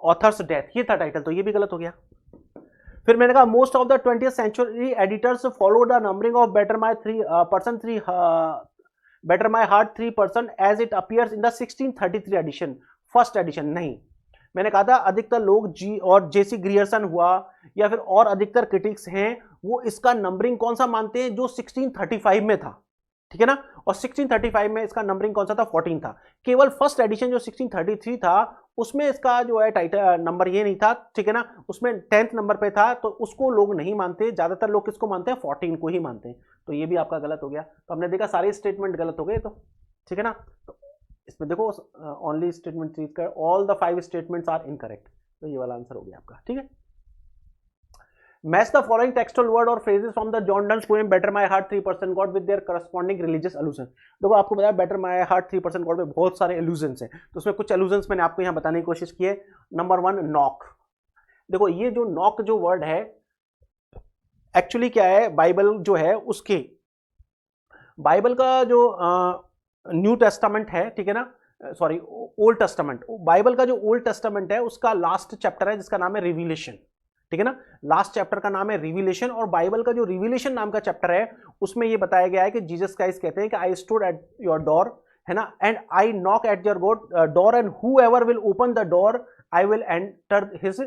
author's death, ये था title, तो ये भी गलत हो गया। फिर मैंने कहा most of the 20th century editors follow the numbering of batter my heart 3% as it appears in the 1633 edition, first edition, नहीं। मैंने कहा था अधिकतर लोग जी और जेसी ग्रियर्सन हुआ या फिर और अधिकतर क्रिटिक्स हैं वो इसका नंबरिंग कौन सा मानते हैं, जो 1635 में था, ठीक है ना, और 1635 में इसका नंबरिंग कौन सा था, 14 था। केवल फर्स्ट एडिशन जो 1633 था उसमें इसका जो है टाइटल नंबर ये नहीं था, ठीक है ना, उसमें 10th नंबर पे था, तो उसको लोग नहीं मानते, ज्यादातर लोग किसको मानते हैं, 14 को ही मानते हैं, तो ये भी आपका गलत हो गया। तो हमने देखा सारे स्टेटमेंट गलत हो गए, तो ठीक है ना, तो इसमें देखो ओनली स्टेटमेंट चीज कर, all the 5 statements are incorrect, तो ये वाला आंसर हो गया आपका, ठीक है। Match the following textual word और phrases from the John Donne's poem batter my heart 3% God with their corresponding religious allusion. देखो आपको बताया बेटर माय हार्ट 3% गॉड में बहुत सारे एलूजन्स हैं, तो उसमें कुछ एलूजन्स मैंने आपको यहाँ बताने की कोशिश की है। नंबर 1 नॉक, देखो ये जो नॉक जो वर्ड है एक्चुअली क्या है, बाइबल जो है उसके, बाइबल का जो न्यू टेस्टामेंट है, ठीक है ना, सॉरी ओल्ड टेस्टामेंट, बाइबल का जो ओल्ड टेस्टामेंट है उसका लास्ट चैप्टर है जिसका नाम है रिवीलेशन, ठीक है ना, लास्ट चैप्टर का नाम है रिवीलेशन। और बाइबल का जो रिवीलेशन नाम का चैप्टर है उसमें ये बताया गया है कि जीसस क्राइस्ट कहते हैं कि I stood at your door, है ना, and I knock at your door and whoever will open the door I will enter his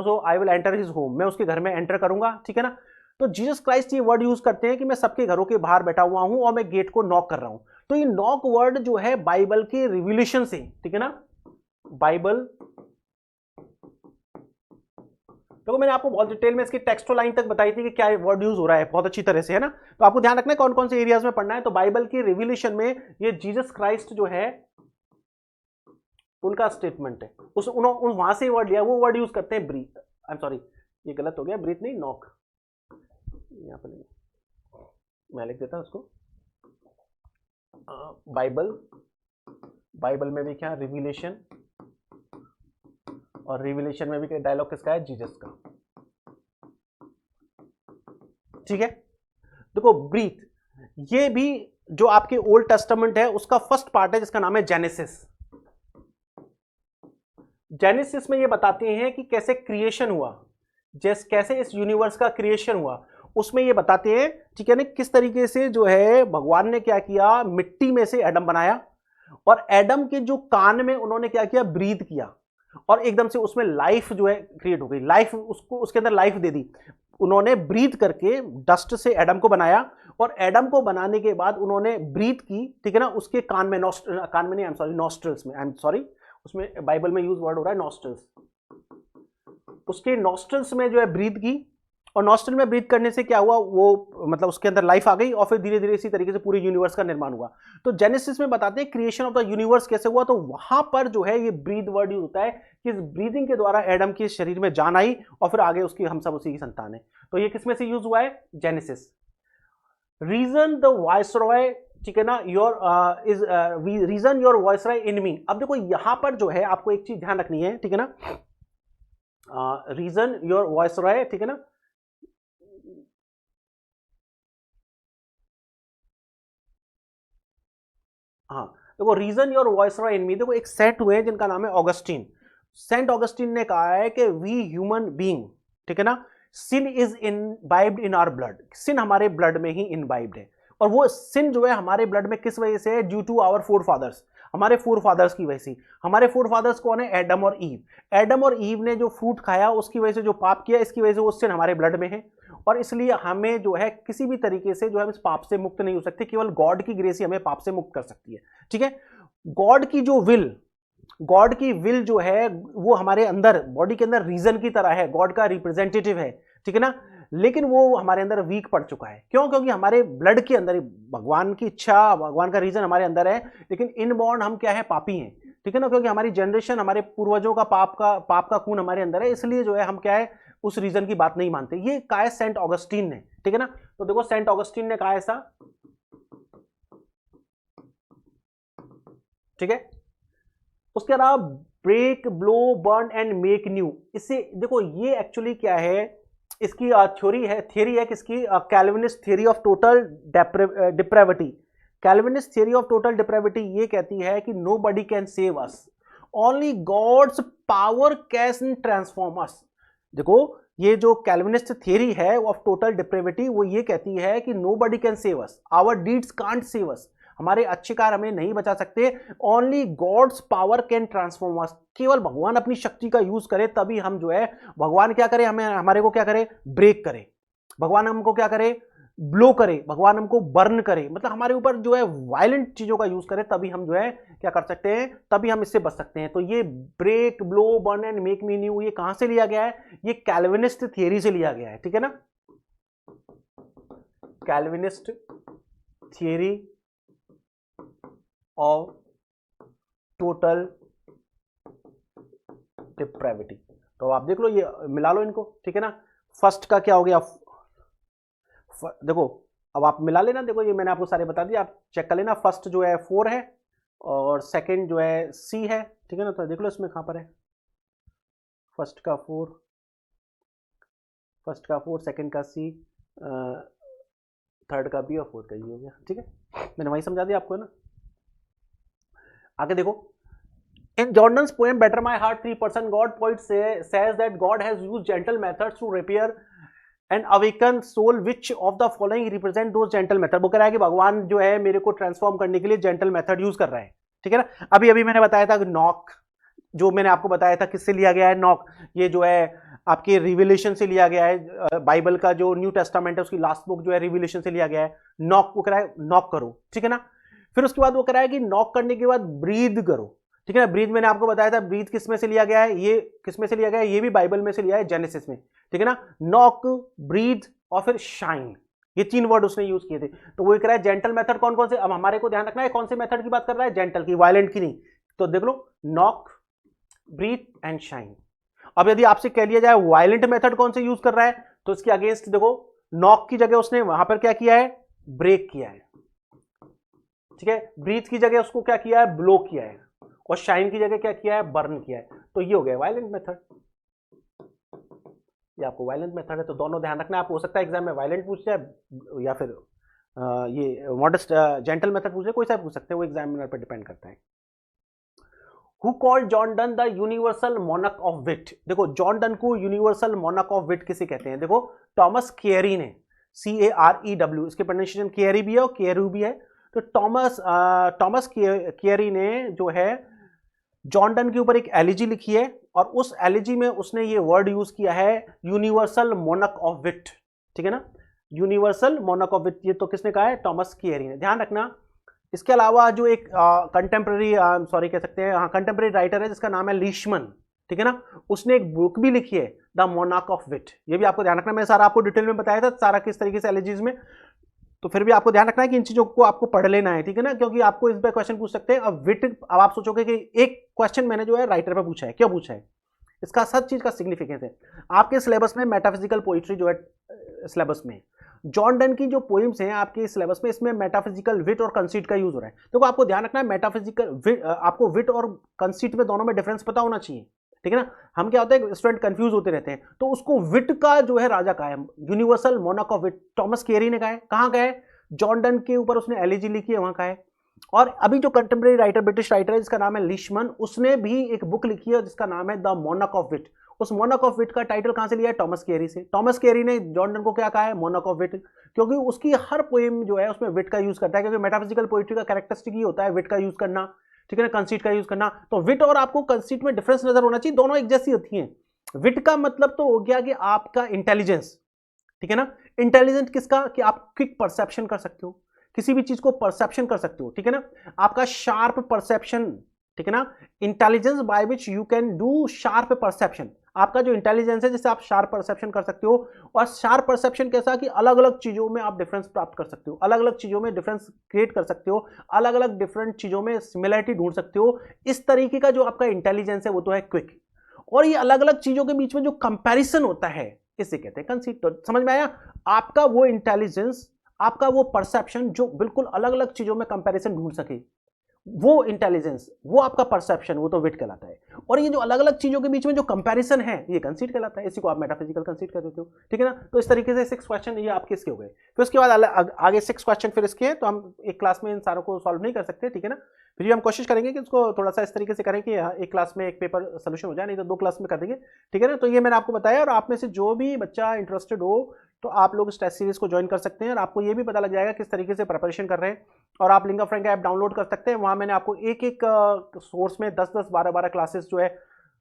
so I will enter his home, मैं उसके घर में एंटर करूंगा, ठीक है ना। तो जीसस क्राइस्ट ये वर्ड यूज करते हैं कि मैं सबके घरों के बाहर बैठा हुआ हूं और मैं गेट को नॉक कर रहा हूं। तो ये नॉक वर्ड जो है बाइबल के रिवीलेशन से, ठीक है ना, बाइबल, तो मैंने आपको बहुत डिटेल में इसकी टेक्स्टो लाइन तक बताई थी कि क्या वर्ड यूज हो रहा है बहुत अच्छी तरह से, है ना। तो आपको ध्यान रखना है कौन कौन से एरियाज में पढ़ना है। तो बाइबल की रिवीलेशन में ये जीसस क्राइस्ट जो है उनका स्टेटमेंट है, वहां से वर्ड लिया, वो वर्ड यूज करते हैं ब्रीथ, आई एम सॉरी ये गलत हो गया, ब्रीथ नहीं नॉक, यहां पर मैं लिख देता हूं उसको। बाइबल में भी क्या रिवीलेशन, और रिवीलेशन में भी डायलॉग किसका है, जीसस का, ठीक है। देखो ब्रीथ, ये भी जो आपके ओल्ड टेस्टामेंट है उसका फर्स्ट पार्ट है जिसका नाम है जेनेसिस। जेनेसिस में ये बताते हैं कि कैसे क्रिएशन हुआ, कैसे इस यूनिवर्स का क्रिएशन हुआ। उसमें ये बताते हैं, ठीक है ना, किस तरीके से जो है भगवान ने क्या किया, मिट्टी में से एडम बनाया और एडम के जो कान में उन्होंने क्या किया, ब्रीथ किया और एकदम से उसमें लाइफ जो है क्रिएट हो गई, लाइफ उसको उसके अंदर लाइफ दे दी। उन्होंने ब्रीथ करके डस्ट से एडम को बनाया और एडम को बनाने के बाद उन्होंने ब्रीथ की, ठीक है ना, उसके कान में, कान में नहीं, आई एम सॉरी, नॉस्ट्रल्स में, आई एम सॉरी, उसमें बाइबल में यूज वर्ड हो रहा है नॉस्ट्रल्स, उसके नॉस्ट्रल्स में जो है ब्रीथ की और नॉस्ट्रल में ब्रीथ करने से क्या हुआ, वो मतलब उसके अंदर लाइफ आ गई और फिर धीरे धीरे इसी तरीके से पूरे यूनिवर्स का निर्माण हुआ। तो जेनेसिस में बताते हैं क्रिएशन ऑफ द यूनिवर्स कैसे हुआ, तो वहां पर जो है ये ब्रीथ वर्ड यूज होता है कि इस ब्रीदिंग के द्वारा एडम के शरीर में जान आई और फिर आगे उसकी हम सब उसी की संतान है। तो ये किसमें से यूज हुआ है, जेनेसिस। रीजन द वायसरॉय, ठीक है ना, your is reason your viceroy in me. अब देखो यहां पर जो है आपको एक चीज ध्यान रखनी है, ठीक है ना, रीजन योर वायसरॉय, ठीक है ना, हाँ देखो, रीजन योर वायसरॉय इन मी, देखो एक सेंट हुए जिनका नाम है ऑगस्टीन। सेंट ऑगस्टीन ने कहा है कि वी ह्यूमन बीइंग, ठीक है ना, सिन इज इनबाइब्ड इन आवर ब्लड, सिन हमारे ब्लड में ही इनबाइब्ड है और वो सिन जो है हमारे ब्लड में किस वजह से है, due to our forefathers, हमारे फोर फादर्स की वजह से। हमारे फोर फादर्स कौन है, एडम और ईव। एडम और ईव ने जो फ्रूट खाया उसकी वजह से जो पाप किया, इसकी वजह से वो सिन हमारे ब्लड में है और इसलिए हमें जो है किसी भी तरीके से जो है इस पाप से मुक्त नहीं हो सकते, केवल गॉड की ग्रेस ही हमें पाप से मुक्त कर सकती है, ठीक है। गॉड की जो विल, गॉड की विल जो है वो हमारे अंदर बॉडी के अंदर रीजन की तरह है, गॉड का रिप्रेजेंटेटिव है, ठीक है ना, लेकिन वो हमारे अंदर वीक पड़ चुका है। क्यों, क्योंकि हमारे ब्लड के अंदर भगवान की इच्छा, भगवान का रीजन हमारे अंदर है, लेकिन इनबॉर्न हम क्या है, पापी हैं, ठीक है ना, क्योंकि हमारी जनरेशन, हमारे पूर्वजों का पाप का खून हमारे अंदर है, इसलिए जो है हम क्या है, उस रीजन की बात नहीं मानते। ये कहा है सेंट ऑगस्टीन ने, ठीक है ना। तो देखो सेंट ऑगस्टीन ने कहा ऐसा, ठीक है। उसके अलावा break, blow, burn and make new, इससे देखो ये एक्चुअली क्या है, इसकी थ्योरी है किसकी, Calvinist theory of total depravity. Calvinist theory of total depravity ये कहती है कि nobody can save us, only God's power can transform us. देखो ये जो कैल्विनिस्ट थ्योरी है ऑफ टोटल डिप्रेविटी, वो ये कहती है कि nobody can save us, our deeds can't save us, हमारे अच्छे कार्य हमें नहीं बचा सकते, only God's power can transform us, केवल भगवान अपनी शक्ति का यूज करे तभी हम जो है, भगवान क्या करे, हमें हमारे को क्या करे, ब्रेक करे, भगवान हमको क्या करे, ब्लो करे, भगवान हमको बर्न करे, मतलब हमारे ऊपर जो है वायलेंट चीजों का यूज करे, तभी हम जो है क्या कर सकते हैं, तभी हम इससे बच सकते हैं। तो ये break, blow, burn and make me new, ये कहां से लिया गया है, ये कैल्विनिस्ट थियरी से लिया गया है, ठीक है ना, Calvinist theory of total depravity. तो आप देख लो, ये मिला लो इनको, ठीक है ना। फर्स्ट का क्या हो गया, देखो अब आप मिला लेना, देखो ये मैंने आपको सारे बता दिया, आप चेक कर लेना। फर्स्ट जो है 4 है और सेकंड जो है C है, ठीक है ना। तो देख लो इसमें कहां पर है, फर्स्ट का 4, सेकंड का C, थर्ड का B और फोर्थ का E हो गया, ठीक है। मैंने वही समझा दिया आपको, है ना। आगे देखो, in Jordan's poem Better My Heart 3% God poet says that God has used gentle methods to repair and awaken soul, which of the following represent those gentle methods। वो कह रहा है कि भगवान जो है मेरे को ट्रांसफॉर्म करने के लिए जेंटल मेथड यूज कर रहा है, ठीक है ना। अभी मैंने बताया था नॉक, जो मैंने आपको बताया था किससे लिया गया है, नॉक, ये जो है आपके रिविलेशन से लिया गया है, बाइबल का जो न्यू टेस्टामेंट है उसकी लास्ट बुक जो है रिविलेशन से लिया गया है। नॉक वो कह रहा है नॉक करो, ठीक है ना। फिर उसके बाद वो कह रहा है कि नॉक करने के बाद ब्रीद करो, ठीक है ना। ब्रीथ मैंने आपको बताया था, ब्रीथ किस में से लिया गया है, ये किस में से लिया गया है, ये भी बाइबल में से लिया है, जेनेसिस में, ठीक है ना। नॉक, ब्रीथ और फिर शाइन, ये 3 वर्ड उसने यूज किए थे। तो वो कह रहा है जेंटल मेथड कौन कौन से, अब हमारे को ध्यान रखना है कौन से मेथड की बात कर रहा है, जेंटल की, वायलेंट की नहीं। तो देख लो, नॉक, ब्रीथ एंड शाइन। अब यदि आपसे कह लिया जाए वायलेंट मेथड कौन से यूज कर रहा है, तो इसके अगेंस्ट देखो, नॉक की जगह उसने वहां पर क्या किया है, ब्रेक किया है, ठीक है। ब्रीथ की जगह उसको क्या किया है, ब्लो किया है, और शाइन की जगह क्या किया है, बर्न किया है। तो ये हो गया वायलेंट मेथड, ये आपको वायलेंट मेथड है। तो दोनों ध्यान रखना, आपको हो सकता है एग्जाम में वायलेंट पूछ जाए या फिर ये मॉडेस्ट जेंटल मेथड पूछ जाए, कोई सा पूछ सकते हैं, वो एग्जामिनर पर डिपेंड करता है। Who called John Donne the universal मोनक ऑफ विट। देखो जॉन डन को यूनिवर्सल मोनक ऑफ विट किसे कहते हैं, देखो टॉमस केरी ने CAREW, इसके प्रोनाउंसिएशन केरी भी है और केरू भी है। तो टॉमस केरी ने जो है जॉन डन के ऊपर एक एलिजी लिखी है और उस एलिजी में उसने ये वर्ड यूज किया है यूनिवर्सल मोनक ऑफ विट, ठीक है ना, यूनिवर्सल मोनक ऑफ विट। ये तो किसने कहा है? टॉमस केरी ने। ध्यान रखना, इसके अलावा जो एक कंटेम्प्रेरी सॉरी कह सकते हैं, हाँ, कंटेम्प्रेरी राइटर है जिसका नाम है लीशमन, ठीक है ना, उसने एक बुक भी लिखी है द मोनार्क ऑफ विट। ये भी आपको ध्यान रखना, मैं सारा आपको डिटेल में बताया था सारा किस तरीके से एलिजीज में, तो फिर भी आपको ध्यान रखना है कि इन चीजों को आपको पढ़ लेना है, ठीक है ना, क्योंकि आपको इस पर क्वेश्चन पूछ सकते हैं। अब विट, अब आप सोचोगे कि एक क्वेश्चन मैंने जो है राइटर पे पूछा है, क्यों पूछा है, इसका सब चीज का सिग्निफिकेंस है। आपके सिलेबस में मेटाफिजिकल पोइट्री जो है सिलेबस में, जॉन डन की जो पोइम्स हैं आपके सिलेबस में, इसमें मेटाफिजिकल विट और कंसीट का यूज हो रहा है। देखो आपको ध्यान रखना है, मेटाफिजिकल आपको विट और कंसीट में दोनों में डिफरेंस पता होना चाहिए, ठीक है ना। हम क्या होता है स्टूडेंट कंफ्यूज होते रहते हैं, तो उसको विट का जो है राजा कहा है, यूनिवर्सल मोनक ऑफ विट, टॉमस केरी ने कहा है। कहां कहा है? जॉन डन के ऊपर उसने एलिजी लिखी है, वहां कहा है। और अभी जो कंटेम्प्रेरी राइटर, ब्रिटिश राइटर है जिसका नाम है लीशमन, उसने भी एक बुक लिखी है जिसका नाम है द मोनक ऑफ विट। उस मोनक ऑफ विट का टाइटल कहां से लिया है? टॉमस केरी से। टॉमस केरी ने जॉन डन को क्या कहा है? मोनक ऑफ विट, क्योंकि उसकी हर पोएम जो है उसमें विट का यूज करता है, क्योंकि मेटाफिजिकल पोएट्री का कैरेक्टरिस्टिक ही होता है विट का यूज करना, ठीक है ना, कंसीट का यूज करना। तो विट और आपको कंसीट में डिफरेंस नजर होना चाहिए, दोनों एक जैसी होती हैं। विट का मतलब तो हो गया कि आपका इंटेलिजेंस, ठीक है ना, इंटेलिजेंट किसका? कि आप क्विक परसेप्शन कर सकते हो, किसी भी चीज को परसेप्शन कर सकते हो, ठीक है ना, आपका शार्प परसेप्शन, ठीक है ना, intelligence by which you can do sharp perception. आपका जो इंटेलिजेंस है जिससे आप शार्प परसेप्शन कर सकते हो। और शार्प परसेप्शन कैसा? कि अलग अलग चीजों में आप डिफरेंस प्राप्त कर सकते हो, अलग अलग चीजों में डिफरेंस क्रिएट कर सकते हो, अलग अलग डिफरेंट चीजों में सिमिलरिटी ढूंढ सकते हो। इस तरीके का जो आपका इंटेलिजेंस है वो तो है क्विक। और ये अलग अलग चीजों के बीच में जो कंपैरिजन होता है इसे कहते हैं कंसीट। तो समझ में आया? आपका वो इंटेलिजेंस, आपका वो परसेप्शन जो बिल्कुल अलग अलग चीजों में कंपैरिजन ढूंढ सके, वो इंटेलिजेंस, वो आपका परसेप्शन, वो तो विट कहलाता है। और ये जो अलग अलग चीजों के बीच में जो कंपैरिजन है ये कंसीट कहलाता है, इसी को आप मेटाफिजिकल कंसीट कह देते हो, ठीक है ना। तो इस तरीके से 6 क्वेश्चन ये आपके इसके हो गए। फिर उसके बाद आगे 6 क्वेश्चन फिर इसके हैं, तो हम एक क्लास में इन सारों को सॉल्व नहीं कर सकते, ठीक है ना। फिर भी हम कोशिश करेंगे कि इसको थोड़ा सा इस तरीके से करें कि एक क्लास में एक पेपर सोल्यूशन हो जाए, नहीं तो 2 क्लास में कर देंगे, ठीक है ना। तो ये मैंने आपको बताया, और आप में से जो भी बच्चा इंटरेस्टेड हो तो आप लोग इस टेस्ट सीरीज को ज्वाइन कर सकते हैं, और आपको ये भी पता लग जाएगा किस तरीके से प्रिपरेशन कर रहे हैं। और आप लिंगा फ्रैंका ऐप डाउनलोड कर सकते हैं, वहां मैंने आपको एक एक सोर्स में 10-10, 12-12 क्लासेस जो है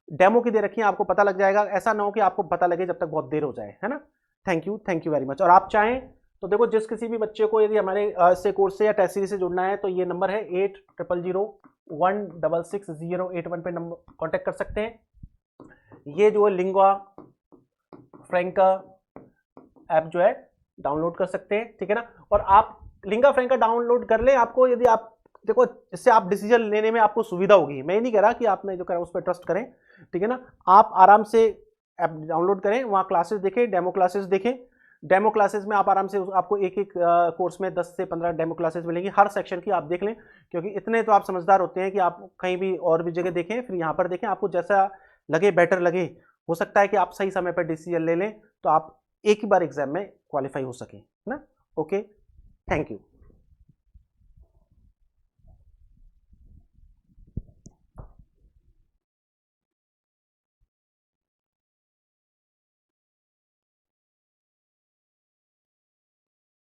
डेमो की दे रखी है, आपको पता लग जाएगा। ऐसा ना हो कि आपको पता लगे जब तक बहुत देर हो जाए, है ना। Thank you very much. और आप चाहें तो देखो, जिस किसी भी बच्चे को यदि हमारे इससे कोर्स से या टेस्ट सीरीज से जुड़ना है तो ये नंबर है 8000166081 पे नंबर कॉन्टेक्ट कर सकते हैं। ये जो है लिंगा फ्रैंका ऐप जो है डाउनलोड कर सकते हैं, ठीक है ना। और आप लिंगा फ्रैंका डाउनलोड कर लें, आपको यदि आप देखो इससे आप डिसीजन लेने में आपको सुविधा होगी। मैं नहीं कह रहा कि आप मैं जो कह रहा हूं उस पर ट्रस्ट करें, ठीक है ना। आप आराम से ऐप डाउनलोड करें, वहां क्लासेस देखें, डेमो क्लासेस देखें। डेमो क्लासेस में आप आराम से आपको एक एक कोर्स में 10 से 15 डेमो क्लासेस मिलेंगी, हर सेक्शन की आप देख लें, क्योंकि इतने तो आप समझदार होते हैं कि आप कहीं भी और भी जगह देखें, फिर यहाँ पर देखें, आपको जैसा लगे बेटर लगे। हो सकता है कि आप सही समय पर डिसीजन ले लें तो आप एक ही बार एग्जाम में क्वालिफाई हो सके, है ना। Okay, thank you.